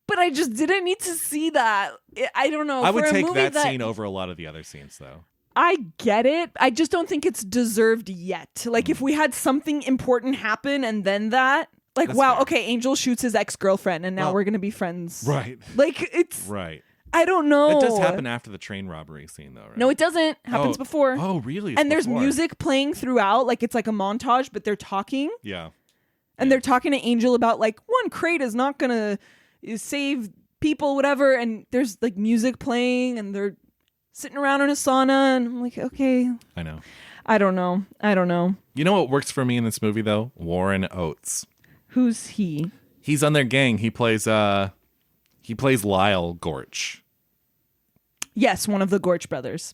A: But I just didn't need to see that. I don't know.
B: I would
A: For a
B: take
A: movie
B: that scene over a lot of the other scenes, though.
A: I get it. I just don't think it's deserved yet. Like, if we had something important happen and then that, like,
B: That's
A: wow,
B: fair.
A: okay, Angel shoots his ex-girlfriend and now we're going to be friends.
B: Right.
A: Like, it's...
B: Right.
A: I don't know.
B: That does happen after the train robbery scene, though, right?
A: No, it doesn't. Happens before.
B: Oh, really? It's
A: And there's
B: before.
A: music playing throughout. Like, it's like a montage, but they're talking.
B: Yeah.
A: And they're talking to Angel about, like, one crate is not going to save people, whatever. And there's, like, music playing and they're sitting around in a sauna. And I'm like, okay.
B: I know.
A: I don't know.
B: You know what works for me in this movie, though? Warren Oates.
A: Who's he?
B: He's on their gang. He plays Lyle Gorch.
A: Yes, one of the Gorch brothers.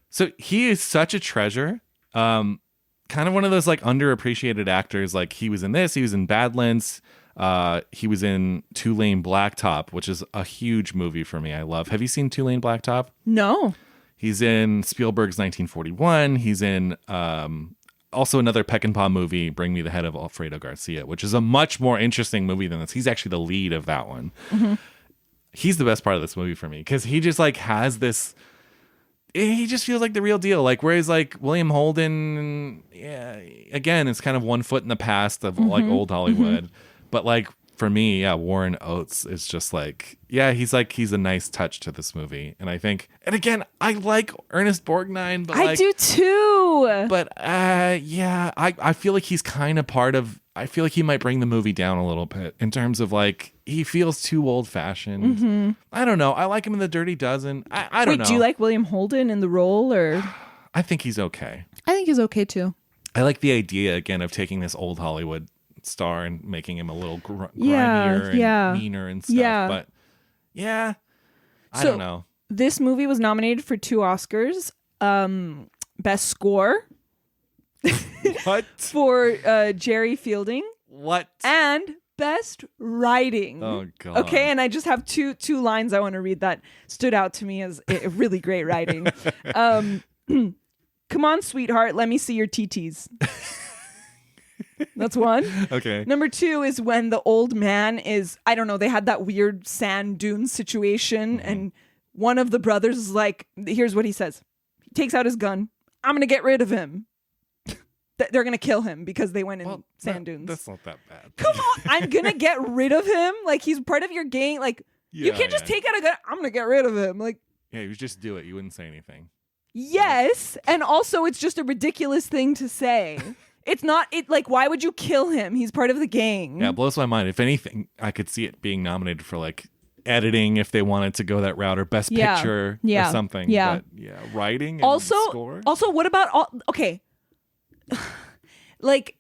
B: So he is such a treasure. Kind of one of those like underappreciated actors. Like he was in this, he was in Badlands. He was in Two Lane Blacktop, which is a huge movie for me. I love. Have you seen Two Lane Blacktop?
A: No.
B: He's in Spielberg's 1941. He's in also another Peckinpah movie, Bring Me the Head of Alfredo Garcia, which is a much more interesting movie than this. He's actually the lead of that one. Mm-hmm. He's the best part of this movie for me because he just like has this. He just feels like the real deal. Like whereas like William Holden, yeah, again, it's kind of one foot in the past of like old Hollywood. But like for me, yeah, Warren Oates is just like, yeah, he's a nice touch to this movie. And I think, and again, I like Ernest Borgnine, but
A: I do too.
B: But yeah, I feel like he's kind of part of, I feel like he might bring the movie down a little bit in terms of like, he feels too old fashioned. I don't know. I like him in The Dirty Dozen. I don't know.
A: Wait, do you like William Holden in the role or?
B: I think he's okay.
A: I think he's okay too.
B: I like the idea again of taking this old Hollywood star and making him a little grimier and meaner and stuff.
A: Yeah.
B: But yeah, I don't know.
A: This movie was nominated for 2 Oscars. Best score.
B: What?
A: For Jerry Fielding.
B: What?
A: And best writing.
B: Oh God.
A: Okay, and I just have two lines I want to read that stood out to me as really great writing. Come on, sweetheart, let me see your TTs. That's one.
B: Okay.
A: Number 2 is when the old man is, I don't know, they had that weird sand dune situation and one of the brothers is like, here's what he says. takes out his gun. I'm going to get rid of him. They're going to kill him because they went in sand dunes.
B: That's not that bad.
A: Come on. I'm going to get rid of him. Like, he's part of your gang. Like, you can't just take out a gun. I'm going to get rid of him. Like,
B: yeah, you would just do it. You wouldn't say anything.
A: Yes. And also, it's just a ridiculous thing to say. It's not, like, why would you kill him? He's part of the gang.
B: Yeah, it blows my mind. If anything, I could see it being nominated for, like, editing if they wanted to go that route, or best picture or something.
A: Yeah.
B: But, writing and score.
A: Also, what about okay. Like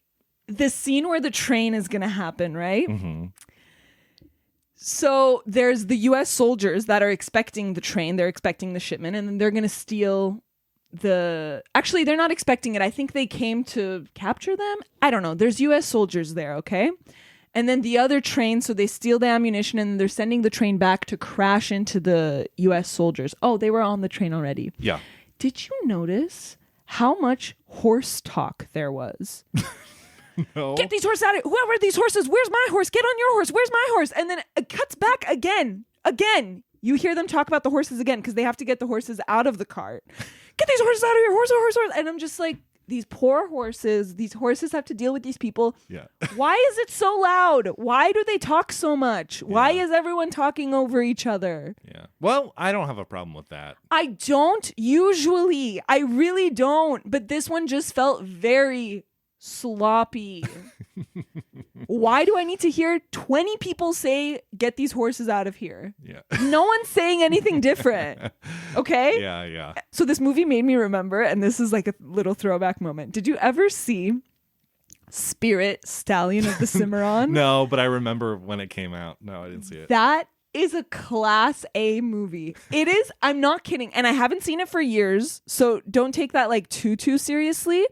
A: the scene where the train is going to happen, right?
B: Mm-hmm.
A: So there's the U.S. soldiers that are expecting the train. They're expecting the shipment, and then they're going to steal actually, they're not expecting it. I think they came to capture them. I don't know. There's U.S. soldiers there, okay? And then the other train, so they steal the ammunition, and they're sending the train back to crash into the U.S. soldiers. Oh, they were on the train already.
B: Yeah.
A: Did you notice how much horse talk there was?
B: No.
A: Get these horses out of here. Whoever are these horses? Where's my horse? Get on your horse. Where's my horse? And then it cuts back again. You hear them talk about the horses again because they have to get the horses out of the cart. Get these horses out of here. Horse. And I'm just like, these poor horses. These horses have to deal with these people.
B: Yeah.
A: Why is it so loud? Why do they talk so much? Why is everyone talking over each other?
B: Yeah. Well, I don't have a problem with that.
A: I don't usually. I really don't. But this one just felt very sloppy. Why do I need to hear 20 people say, get these horses out of here?
B: Yeah.
A: No one's saying anything different. Okay?
B: Yeah.
A: So this movie made me remember, and this is like a little throwback moment. Did you ever see Spirit, Stallion of the Cimarron?
B: No, but I remember when it came out. No, I didn't see it.
A: That is a class A movie. It is. I'm not kidding. And I haven't seen it for years, so don't take that like too seriously.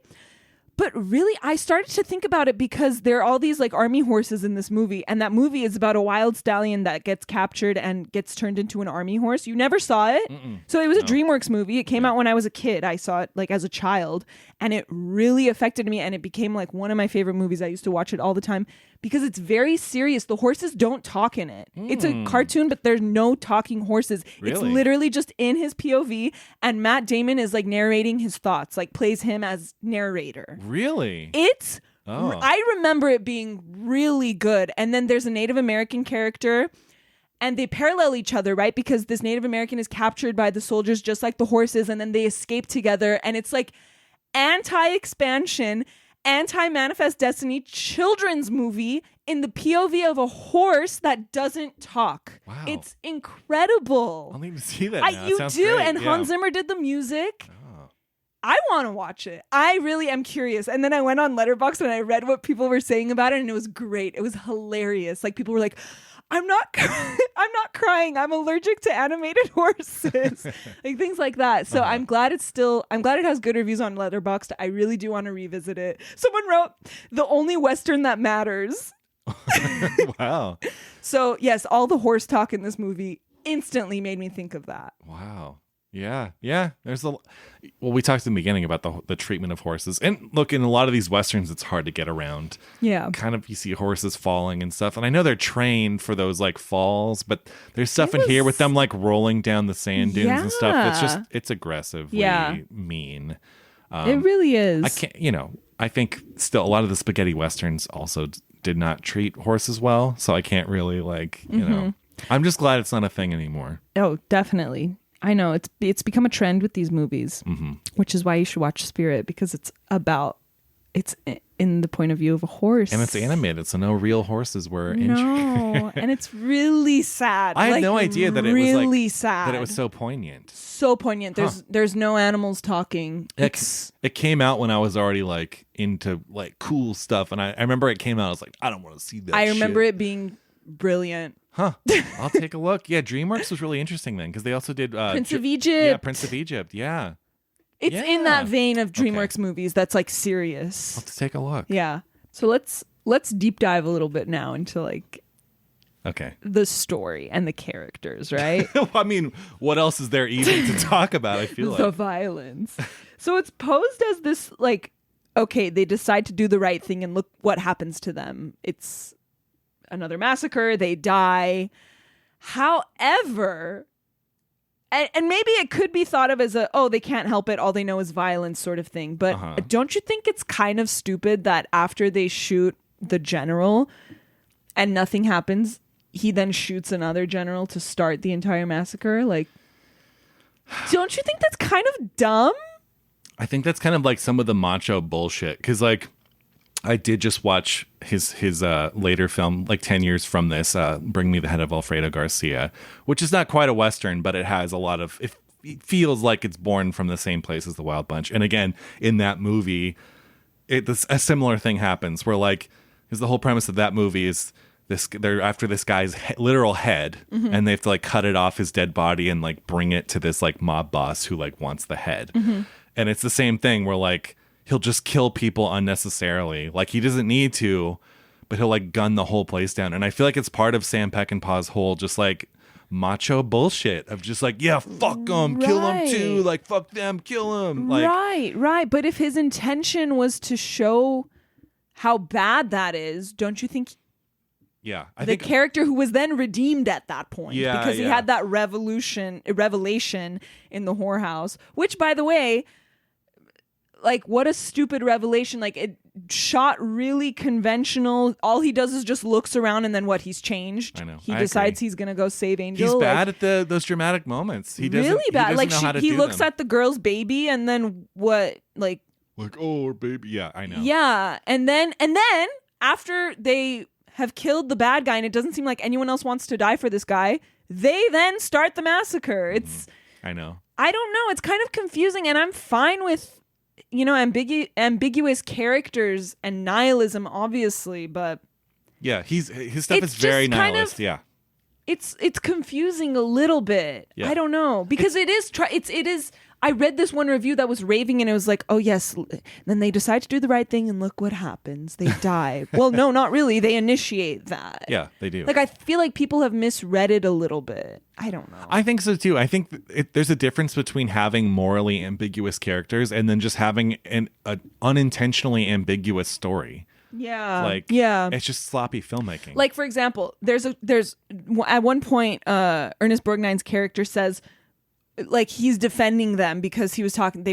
A: But really, I started to think about it because there are all these like army horses in this movie. And that movie is about a wild stallion that gets captured and gets turned into an army horse. You never saw it. So it was a DreamWorks movie. It came out when I was a kid. I saw it like as a child. And it really affected me. And it became like one of my favorite movies. I used to watch it all the time because it's very serious. The horses don't talk in it. It's a cartoon, but there's no talking horses.
B: Really?
A: It's literally just in his POV. And Matt Damon is like narrating his thoughts, like plays him as narrator.
B: Really?
A: I remember it being really good. And then there's a Native American character and they parallel each other, right? Because this Native American is captured by the soldiers just like the horses, and then they escape together. And it's like anti-expansion, anti-manifest destiny children's movie in the POV of a horse that doesn't talk.
B: Wow.
A: It's incredible.
B: I'll need to see that now. It
A: You
B: sounds
A: do.
B: great.
A: And Hans Zimmer did the music. I want to watch it. I really am curious. And then I went on Letterboxd and I read what people were saying about it, and it was great. It was hilarious. Like people were like, I'm not crying. I'm allergic to animated horses. Like things like that. So I'm glad it has good reviews on Letterboxd. I really do want to revisit it. Someone wrote, the only Western that matters.
B: Wow.
A: So yes, all the horse talk in this movie instantly made me think of that.
B: Wow. Yeah. There's we talked in the beginning about the treatment of horses, and look, in a lot of these westerns, it's hard to get around.
A: Yeah,
B: kind of you see horses falling and stuff, and I know they're trained for those like falls, but there's stuff in here with them like rolling down the sand dunes and stuff. It's aggressively mean.
A: It really is.
B: I can't. I think still a lot of the spaghetti westerns also did not treat horses well, so I can't really I'm just glad it's not a thing anymore.
A: Oh, definitely. I know it's become a trend with these movies, which is why you should watch Spirit, because it's in the point of view of a horse,
B: and it's animated, so no real horses were injured.
A: No, and it's really sad.
B: I had no idea that it was
A: really sad.
B: That it was so poignant.
A: So poignant. There's no animals talking.
B: It came out when I was already like into like cool stuff, and I remember it came out. I was like, I don't want to see that.
A: I remember it being brilliant.
B: Huh. I'll take a look. Yeah, DreamWorks was really interesting then, because they also did
A: Prince of Egypt.
B: Yeah, Prince of Egypt. Yeah.
A: It's in that vein of DreamWorks movies that's like serious.
B: I'll have to take a look.
A: Yeah. So let's deep dive a little bit now into like the story and the characters, right?
B: I mean, what else is there even to talk about? I feel like
A: the violence. So it's posed as this like, okay, they decide to do the right thing and look what happens to them. It's another massacre. They die. However, and maybe it could be thought of as they can't help it, all they know is violence sort of thing. But don't you think it's kind of stupid that after they shoot the general and nothing happens, he then shoots another general to start the entire massacre? Like, don't you think that's kind of dumb?
B: I think that's kind of like some of the macho bullshit. Because, like, I did just watch his later film, like 10 years from this, Bring Me the Head of Alfredo Garcia, which is not quite a Western, but it has a lot of, it feels like it's born from the same place as The Wild Bunch. And again, in that movie, a similar thing happens where, like, because the whole premise of that movie is they're after this guy's literal head, and they have to, like, cut it off his dead body and, like, bring it to this, like, mob boss who, like, wants the head. And it's the same thing where, like, he'll just kill people unnecessarily. Like, he doesn't need to, but he'll, like, gun the whole place down. And I feel like it's part of Sam Peckinpah's whole just, like, macho bullshit of just, like, yeah, fuck them, kill them too. Like, fuck them, kill them. Like,
A: right. But if his intention was to show how bad that is, don't you think...
B: Yeah,
A: the character who was then redeemed at that point, because he had that revelation in the whorehouse, which, by the way, like, what a stupid revelation. Like, it shot really conventional. All he does is just looks around, and then he's changed.
B: I know.
A: He decides he's gonna go save Angel.
B: He's bad at those dramatic moments. He doesn't
A: really bad.
B: He doesn't know how to
A: he
B: do
A: looks
B: them.
A: at the girl's baby, and then what? Like,
B: oh, her baby. Yeah, I know.
A: Yeah, and then after they have killed the bad guy, and it doesn't seem like anyone else wants to die for this guy, they then start the massacre. It's
B: I know.
A: I don't know. It's kind of confusing, and I'm fine with, ambiguous characters and nihilism, obviously, but
B: yeah, his stuff is very nihilist. Yeah,
A: it's confusing a little bit.
B: Yeah.
A: I don't know, because it is. I read this one review that was raving, and it was like, oh yes, then they decide to do the right thing, and look what happens. They die. Well, no, not really. They initiate that.
B: Yeah, they do.
A: Like, I feel like people have misread it a little bit. I don't know.
B: I think so too. I think there's a difference between having morally ambiguous characters and then just having an unintentionally ambiguous story.
A: Yeah.
B: It's just sloppy filmmaking.
A: Like, for example, there's at one point, Ernest Borgnine's character says, like, he's defending them because they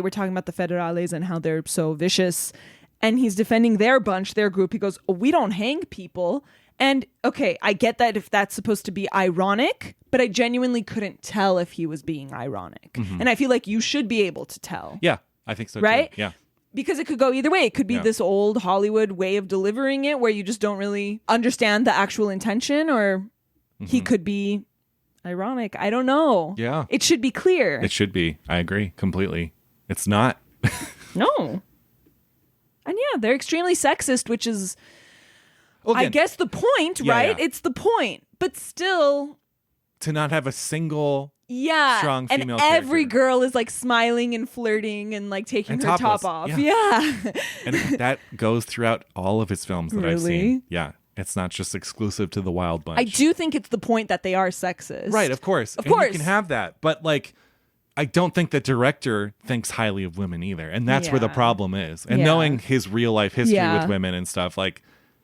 A: were talking about the Federales and how they're so vicious, and he's defending their group. He goes, we don't hang people. And okay, I get that if that's supposed to be ironic, but I genuinely couldn't tell if he was being ironic. And I feel like you should be able to tell.
B: Yeah, I think so
A: right?
B: too. Yeah.
A: Because it could go either way. It could be this old Hollywood way of delivering it where you just don't really understand the actual intention, or he could be ironic. I don't know.
B: Yeah.
A: It should be clear.
B: It should be. I agree completely. It's not.
A: No. And yeah, they're extremely sexist, which is,
B: Well, again,
A: I guess, the point, right?
B: Yeah.
A: It's the point. But still,
B: to not have a single
A: yeah,
B: strong female
A: and every
B: character.
A: girl is like smiling and flirting and like taking
B: And
A: her
B: topless.
A: top off.
B: Yeah.
A: Yeah.
B: And that goes throughout all of his films that I've
A: Really?
B: seen. Yeah. It's not just exclusive to The Wild Bunch.
A: I do think it's the point that they are sexist.
B: Right, of course.
A: Of
B: And
A: course.
B: you can have that. But, like, I don't think the director thinks highly of women either. And that's where the
A: Yeah.
B: problem is. And
A: Yeah.
B: knowing his real life history
A: Yeah.
B: with women and stuff, like,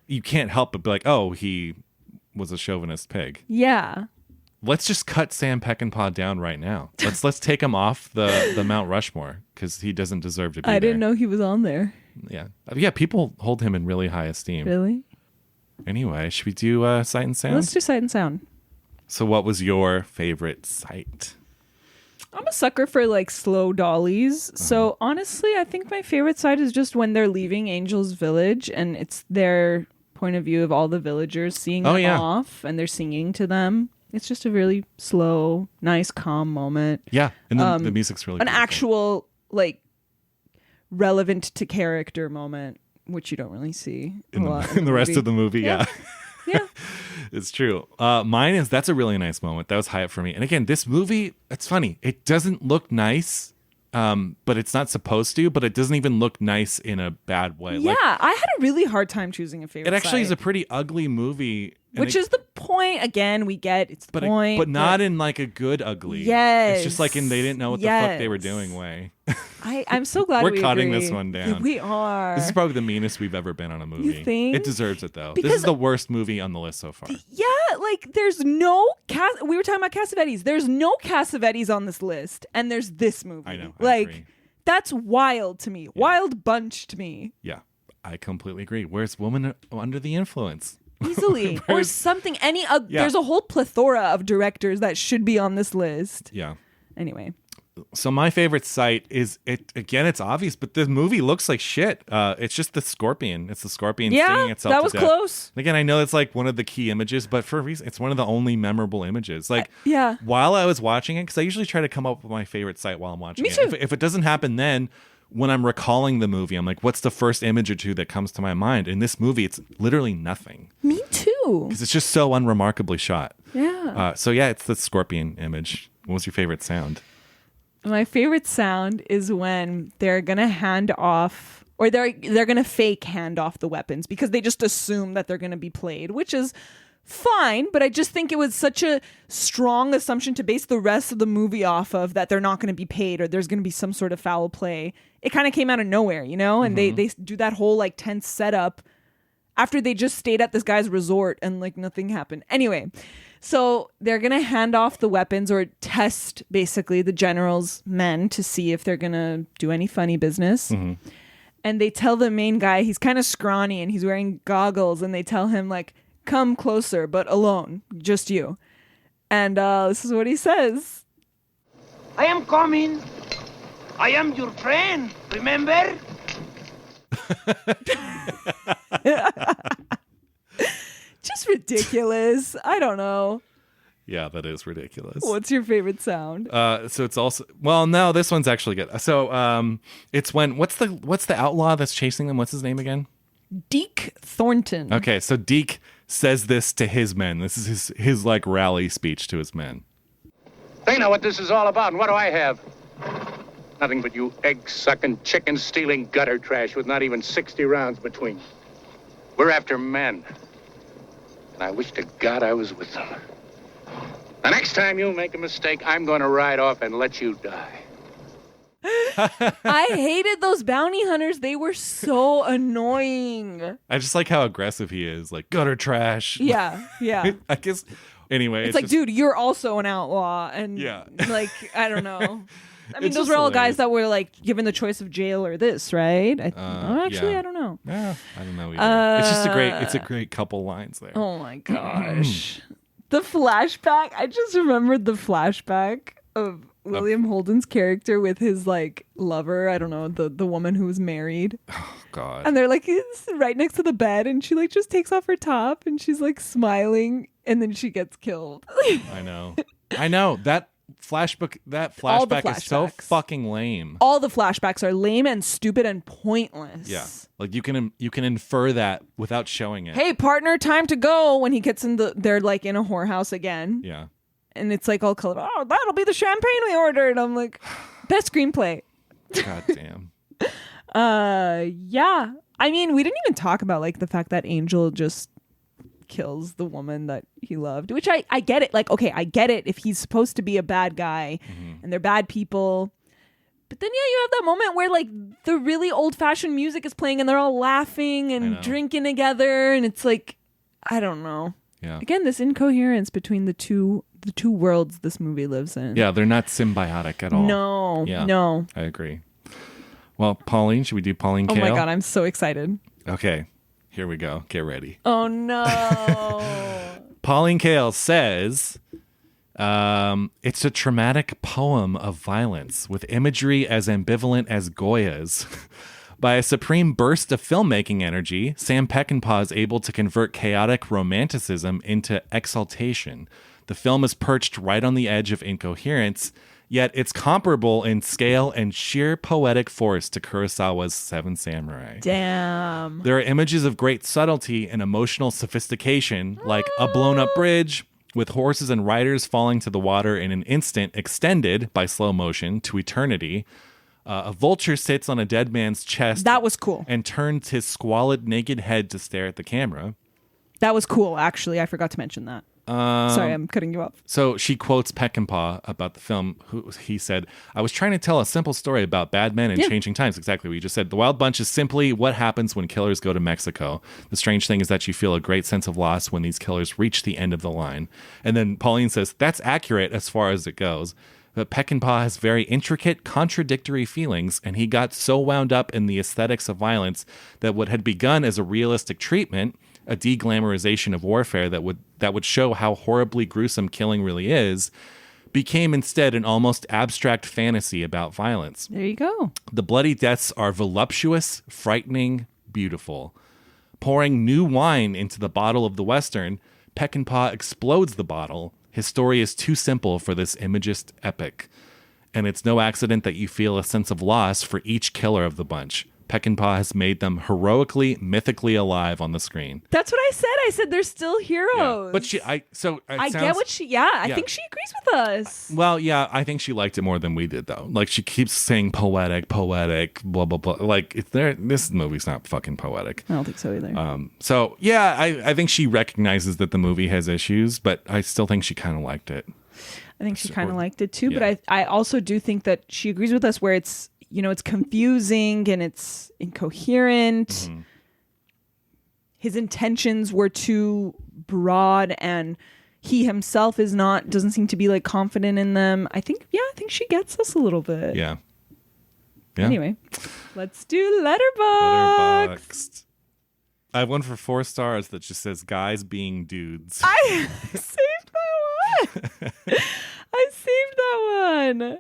B: you can't help but be like, oh, he was a chauvinist pig.
A: Yeah.
B: Let's just cut Sam Peckinpah down right now. Let's take him off the Mount Rushmore because he doesn't deserve to be there.
A: I didn't know he was on there.
B: Yeah. Yeah, people hold him in really high esteem.
A: Really?
B: Anyway, should we do Sight and Sound?
A: Let's do Sight and Sound.
B: So what was your favorite sight?
A: I'm a sucker for like slow dollies. So honestly, I think my favorite sight is just when they're leaving Angel's village and it's their point of view of all the villagers seeing them off and they're singing to them. It's just a really slow, nice, calm moment.
B: Yeah, and the music's really
A: An
B: beautiful.
A: actual, like, relevant to character moment, which you don't really see
B: in
A: a lot
B: the rest of the movie. Yeah.
A: Yeah.
B: It's true. Mine is, that's a really nice moment. That was high up for me. And again, this movie, it's funny. It doesn't look nice, but it's not supposed to, but it doesn't even look nice in a bad way.
A: Yeah,
B: Like,
A: I had a really hard time choosing a favorite
B: it actually is
A: sight.
B: a pretty ugly movie. and
A: Which is the point. Again, we get it's the point.
B: but not in like a good ugly.
A: Yes.
B: It's just like in they didn't know what the fuck they were doing way.
A: I'm so glad
B: We're
A: we
B: cutting
A: agree.
B: this one down.
A: We are.
B: This is probably the meanest we've ever been on a movie.
A: You think?
B: It deserves it though. This
A: Because-
B: is the worst movie on the list so far.
A: Yeah, like, there's no we were talking about Cassavetes. There's no Cassavetes on this list, and there's this movie.
B: I know.
A: Like,
B: agree.
A: that's wild to me. Wild bunch to me.
B: Yeah, I completely agree. Where's Woman Under the Influence?
A: Easily. Or something. There's a whole plethora of directors that should be on this list.
B: Yeah.
A: Anyway.
B: So my favorite sight is it's obvious, but the movie looks like shit. It's just the scorpion. It's the scorpion stinging itself.
A: That was
B: to death.
A: close.
B: Again, I know it's like one of the key images, but for a reason, it's one of the only memorable images. Like,
A: yeah.
B: While I was watching it, because I usually try to come up with my favorite sight while I'm watching
A: Me
B: it.
A: too.
B: If it doesn't happen then, when I'm recalling the movie, I'm like, what's the first image or two that comes to my mind? In this movie, it's literally nothing.
A: Me too.
B: Because it's just so unremarkably shot.
A: Yeah.
B: It's the scorpion image. What was your favorite sound?
A: My favorite sound is when they're gonna hand off, or they're gonna fake hand off the weapons because they just assume that they're gonna be played, which is fine. But I just think it was such a strong assumption to base the rest of the movie off of, that they're not gonna be paid or there's gonna be some sort of foul play. It kind of came out of nowhere, you know. And they do that whole like tense setup after they just stayed at this guy's resort and like nothing happened. Anyway. So they're going to hand off the weapons, or test basically the general's men to see if they're going to do any funny business. Mm-hmm. And they tell the main guy, he's kind of scrawny and he's wearing goggles, and they tell him like, come closer, but alone, just you. And this is what he says.
G: I am coming. I am your friend, remember?
A: Just ridiculous. I don't know.
B: Yeah, that is ridiculous.
A: What's your favorite sound?
B: So it's also, well, no, this one's actually good. So it's when what's the outlaw that's chasing them? What's his name again?
A: Deke Thornton.
B: Okay, so Deke says this to his men. This is his like rally speech to his men.
H: They know what this is all about, and what do I have? Nothing but you egg-sucking, chicken-stealing gutter trash with not even 60 rounds between. We're after men. And I wish to God I was with them. The next time you make a mistake, I'm going to ride off and let you die.
A: I hated those bounty hunters. They were so annoying.
B: I just like how aggressive he is, like gutter trash.
A: Yeah.
B: I guess. Anyway,
A: it's like, dude, you're also an outlaw, and like, I don't know. I mean, those were all guys that were like given the choice of jail or this, right? I don't know.
B: Yeah, I don't know either. It's a great couple lines there.
A: Oh my gosh. The flashback. I just remembered the flashback of William Holden's character with his like lover. I don't know, the woman who was married.
B: Oh God.
A: And they're like right next to the bed, and she like just takes off her top and she's like smiling, and then she gets killed.
B: I know. That flashback is so fucking lame.
A: All the flashbacks are lame and stupid and pointless.
B: Yeah, like you can infer that without showing it.
A: Hey, partner, time to go. When he gets they're like in a whorehouse again.
B: Yeah,
A: and it's like all colored. Oh, that'll be the champagne we ordered. I'm like, best screenplay.
B: God damn.
A: Yeah. I mean, we didn't even talk about like the fact that Angel just kills the woman that he loved, which I get it. Like, okay, I get it if he's supposed to be a bad guy and they're bad people. But then, yeah, you have that moment where like the really old fashioned music is playing and they're all laughing and drinking together. And it's like, I don't know.
B: Yeah.
A: Again, this incoherence between the two worlds this movie lives in.
B: Yeah, they're not symbiotic at all.
A: No.
B: Yeah,
A: no.
B: I agree. Well, Pauline, should we do Pauline Kael?
A: Oh my God, I'm so excited.
B: Okay, here we go. Get ready.
A: Oh no.
B: Pauline Kael says, it's a traumatic poem of violence with imagery as ambivalent as Goya's. By a supreme burst of filmmaking energy, Sam Peckinpah is able to convert chaotic romanticism into exaltation. The film is perched right on the edge of incoherence, yet it's comparable in scale and sheer poetic force to Kurosawa's Seven Samurai.
A: Damn.
B: There are images of great subtlety and emotional sophistication, like a blown-up bridge with horses and riders falling to the water in an instant, extended by slow motion to eternity. A vulture sits on a dead man's chest.
A: That was cool.
B: And turns his squalid, naked head to stare at the camera.
A: That was cool, actually. I forgot to mention that. Sorry, I'm cutting you off.
B: So she quotes Peckinpah about the film. He said, "I was trying to tell a simple story about bad men and changing times." Exactly what you just said. The Wild Bunch is simply what happens when killers go to Mexico. The strange thing is that you feel a great sense of loss when these killers reach the end of the line. And then Pauline says, "That's accurate as far as it goes." But Peckinpah has very intricate, contradictory feelings, and he got so wound up in the aesthetics of violence that what had begun as a realistic treatment, a deglamorization of warfare that would show how horribly gruesome killing really is, became instead an almost abstract fantasy about violence.
A: There you go.
B: The bloody deaths are voluptuous, frightening, beautiful. Pouring new wine into the bottle of the Western, Peckinpah explodes the bottle. His story is too simple for this imagist epic. And it's no accident that you feel a sense of loss for each killer of the bunch. Peckinpah has made them heroically, mythically alive on the screen.
A: That's what I said. I said they're still heroes.
B: Yeah. But
A: get what she. Yeah, I think she agrees with us.
B: Well, yeah, I think she liked it more than we did, though. Like she keeps saying poetic, blah blah blah. Like this movie's not fucking poetic.
A: I don't think so either.
B: So yeah, I think she recognizes that the movie has issues, but I still think she kind of liked it.
A: I think she kind of liked it too, but I also do think that she agrees with us where it's. It's confusing and it's incoherent. Mm-hmm. His intentions were too broad and he himself doesn't seem to be like confident in them. I think she gets us a little bit.
B: Yeah.
A: Anyway, let's do Letterboxd.
B: I have one for 4 stars that just says guys being dudes.
A: I saved that one.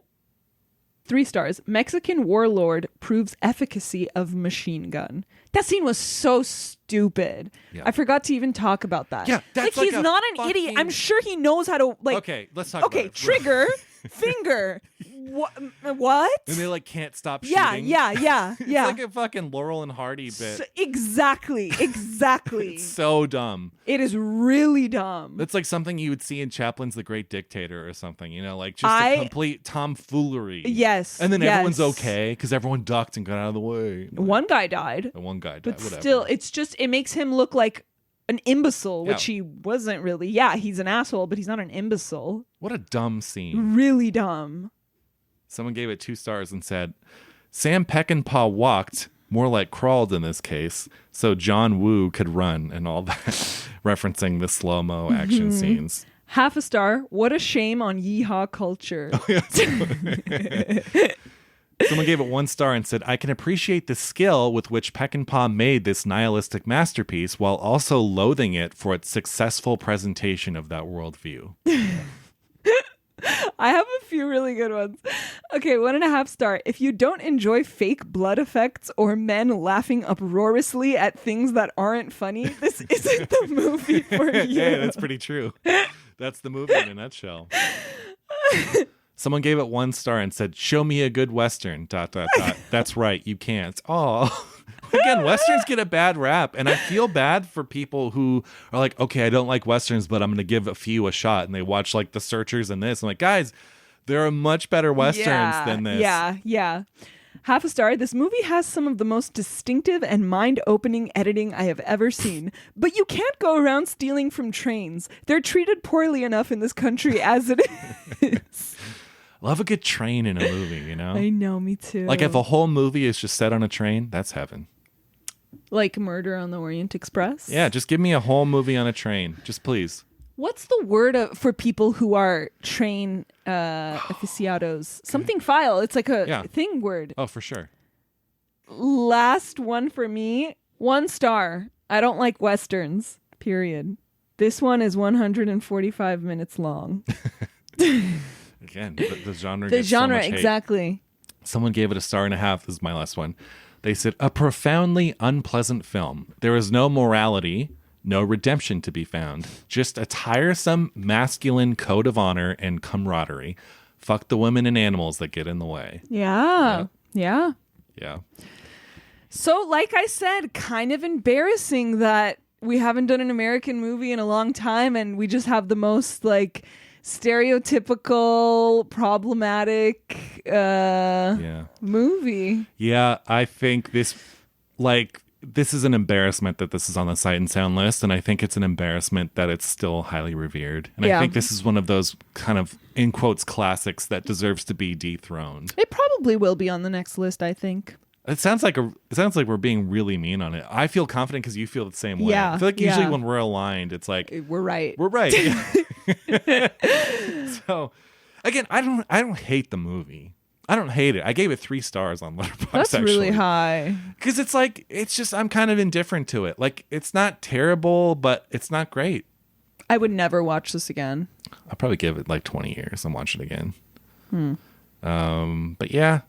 A: 3 stars. Mexican warlord proves efficacy of machine gun. That scene was so stupid. Yeah. I forgot to even talk about that.
B: Yeah, that's like
A: he's not an idiot. I'm sure he knows how to
B: Okay, let's talk about it.
A: Trigger, finger. What?
B: And they can't stop shooting.
A: Yeah.
B: It's like a fucking Laurel and Hardy bit.
A: Exactly.
B: It's so dumb.
A: It is really dumb.
B: It's like something you would see in Chaplin's The Great Dictator or something, just a complete tomfoolery.
A: Yes.
B: And then everyone's okay because everyone ducked and got out of the way.
A: One guy died.
B: One guy died.
A: But
B: whatever.
A: Still, it makes him look like an imbecile, which he wasn't really. Yeah, he's an asshole, but he's not an imbecile.
B: What a dumb scene.
A: Really dumb.
B: Someone gave it 2 stars and said, Sam Peckinpah walked, more like crawled in this case, so John Woo could run and all that, referencing the slow-mo action scenes.
A: Half a star. What a shame on yeehaw culture.
B: Someone gave it 1 star and said, I can appreciate the skill with which Peckinpah made this nihilistic masterpiece while also loathing it for its successful presentation of that worldview.
A: I have a few really good ones. Okay, 1.5 star. If you don't enjoy fake blood effects or men laughing uproariously at things that aren't funny, this isn't the movie for you.
B: Yeah, that's pretty true. That's the movie in a nutshell. Someone gave it 1 star and said, show me a good Western, ... That's right, you can't. Oh, again, Westerns get a bad rap. And I feel bad for people who are like, okay, I don't like Westerns, but I'm going to give a few a shot. And they watch The Searchers and this. I'm like, guys, there are much better Westerns than this.
A: Yeah. Half a star. This movie has some of the most distinctive and mind-opening editing I have ever seen. But you can't go around stealing from trains. They're treated poorly enough in this country as it is.
B: Love a good train in a movie,
A: I know, me too.
B: If a whole movie is just set on a train, that's heaven.
A: Like Murder on the Orient Express?
B: Yeah, just give me a whole movie on a train. Just please.
A: What's the word for people who are train aficionados? Something file. It's like a thing word.
B: Oh, for sure.
A: Last one for me. 1 star. I don't like Westerns, period. This one is 145 minutes long.
B: Again, the genre
A: the
B: gets
A: genre,
B: so much hate.
A: Exactly.
B: Someone gave it 1.5 stars. This is my last one. They said, a profoundly unpleasant film. There is no morality, no redemption to be found. Just a tiresome masculine code of honor and camaraderie. Fuck the women and animals that get in the way.
A: Yeah. So, like I said, kind of embarrassing that we haven't done an American movie in a long time and we just have the most stereotypical, problematic movie.
B: Yeah, I think this, this is an embarrassment that this is on the Sight and Sound list, and I think it's an embarrassment that it's still highly revered. And I think this is one of those kind of, in quotes, classics that deserves to be dethroned.
A: It probably will be on the next list, I think.
B: It sounds like we're being really mean on it. I feel confident because you feel the same way.
A: Yeah,
B: I feel like usually when we're aligned, it's like
A: we're right.
B: We're right. So, again, I don't hate the movie. I don't hate it. I gave it 3 stars on Letterboxd.
A: That's really high.
B: Because it's just I'm kind of indifferent to it. Like, it's not terrible, but it's not great.
A: I would never watch this again.
B: I'll probably give it like 20 years and watch it again. But yeah,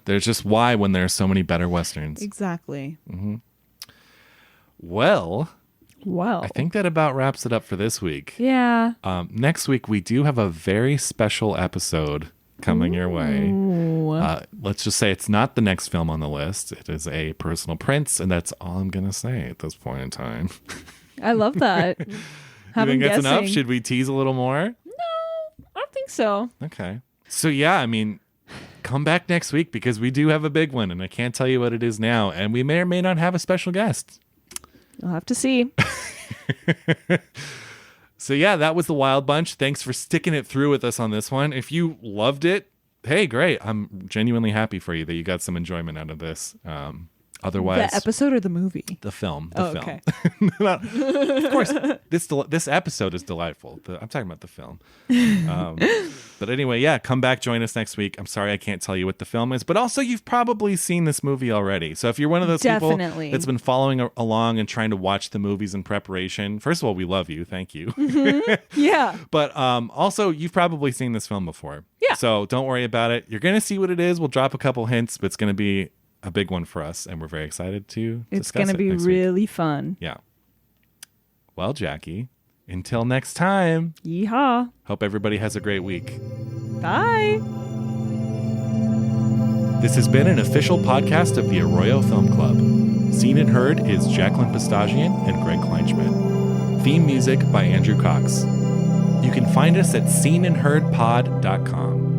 B: there's just why when there are so many better Westerns.
A: Exactly.
B: Well,
A: wow.
B: I think that about wraps it up for this week.
A: Yeah.
B: Next week, we do have a very special episode coming your way. Let's just say it's not the next film on the list. It is a personal prince, and that's all I'm going to say at this point in time.
A: I love that.
B: You think that's enough? Should we tease a little more?
A: No, I don't think so.
B: Okay. So yeah, I mean, come back next week because we do have a big one, and I can't tell you what it is now, and we may or may not have a special guest.
A: You'll have to see.
B: So yeah, that was the Wild Bunch. Thanks for sticking it through with us on this one. If you loved it, hey, great. I'm genuinely happy for you that you got some enjoyment out of this. Otherwise,
A: the episode or the movie?
B: The film.
A: Okay.
B: Of course, this episode is delightful. I'm talking about the film. But anyway, yeah, come back, join us next week. I'm sorry I can't tell you what the film is, but also you've probably seen this movie already. So if you're one of those people that's been following along and trying to watch the movies in preparation, first of all, we love you. Thank you.
A: Yeah.
B: But also, you've probably seen this film before.
A: Yeah.
B: So don't worry about it. You're going to see what it is. We'll drop a couple hints, but it's going to be a big one for us, and we're very excited to discuss it.
A: It's going to be really fun.
B: Yeah. Well, Jackie, until next time.
A: Yeehaw.
B: Hope everybody has a great week.
A: Bye.
B: This has been an official podcast of the Arroyo Film Club. Seen and Heard is Jacqueline Pistachian and Greg Kleinschmidt. Theme music by Andrew Cox. You can find us at seenandheardpod.com.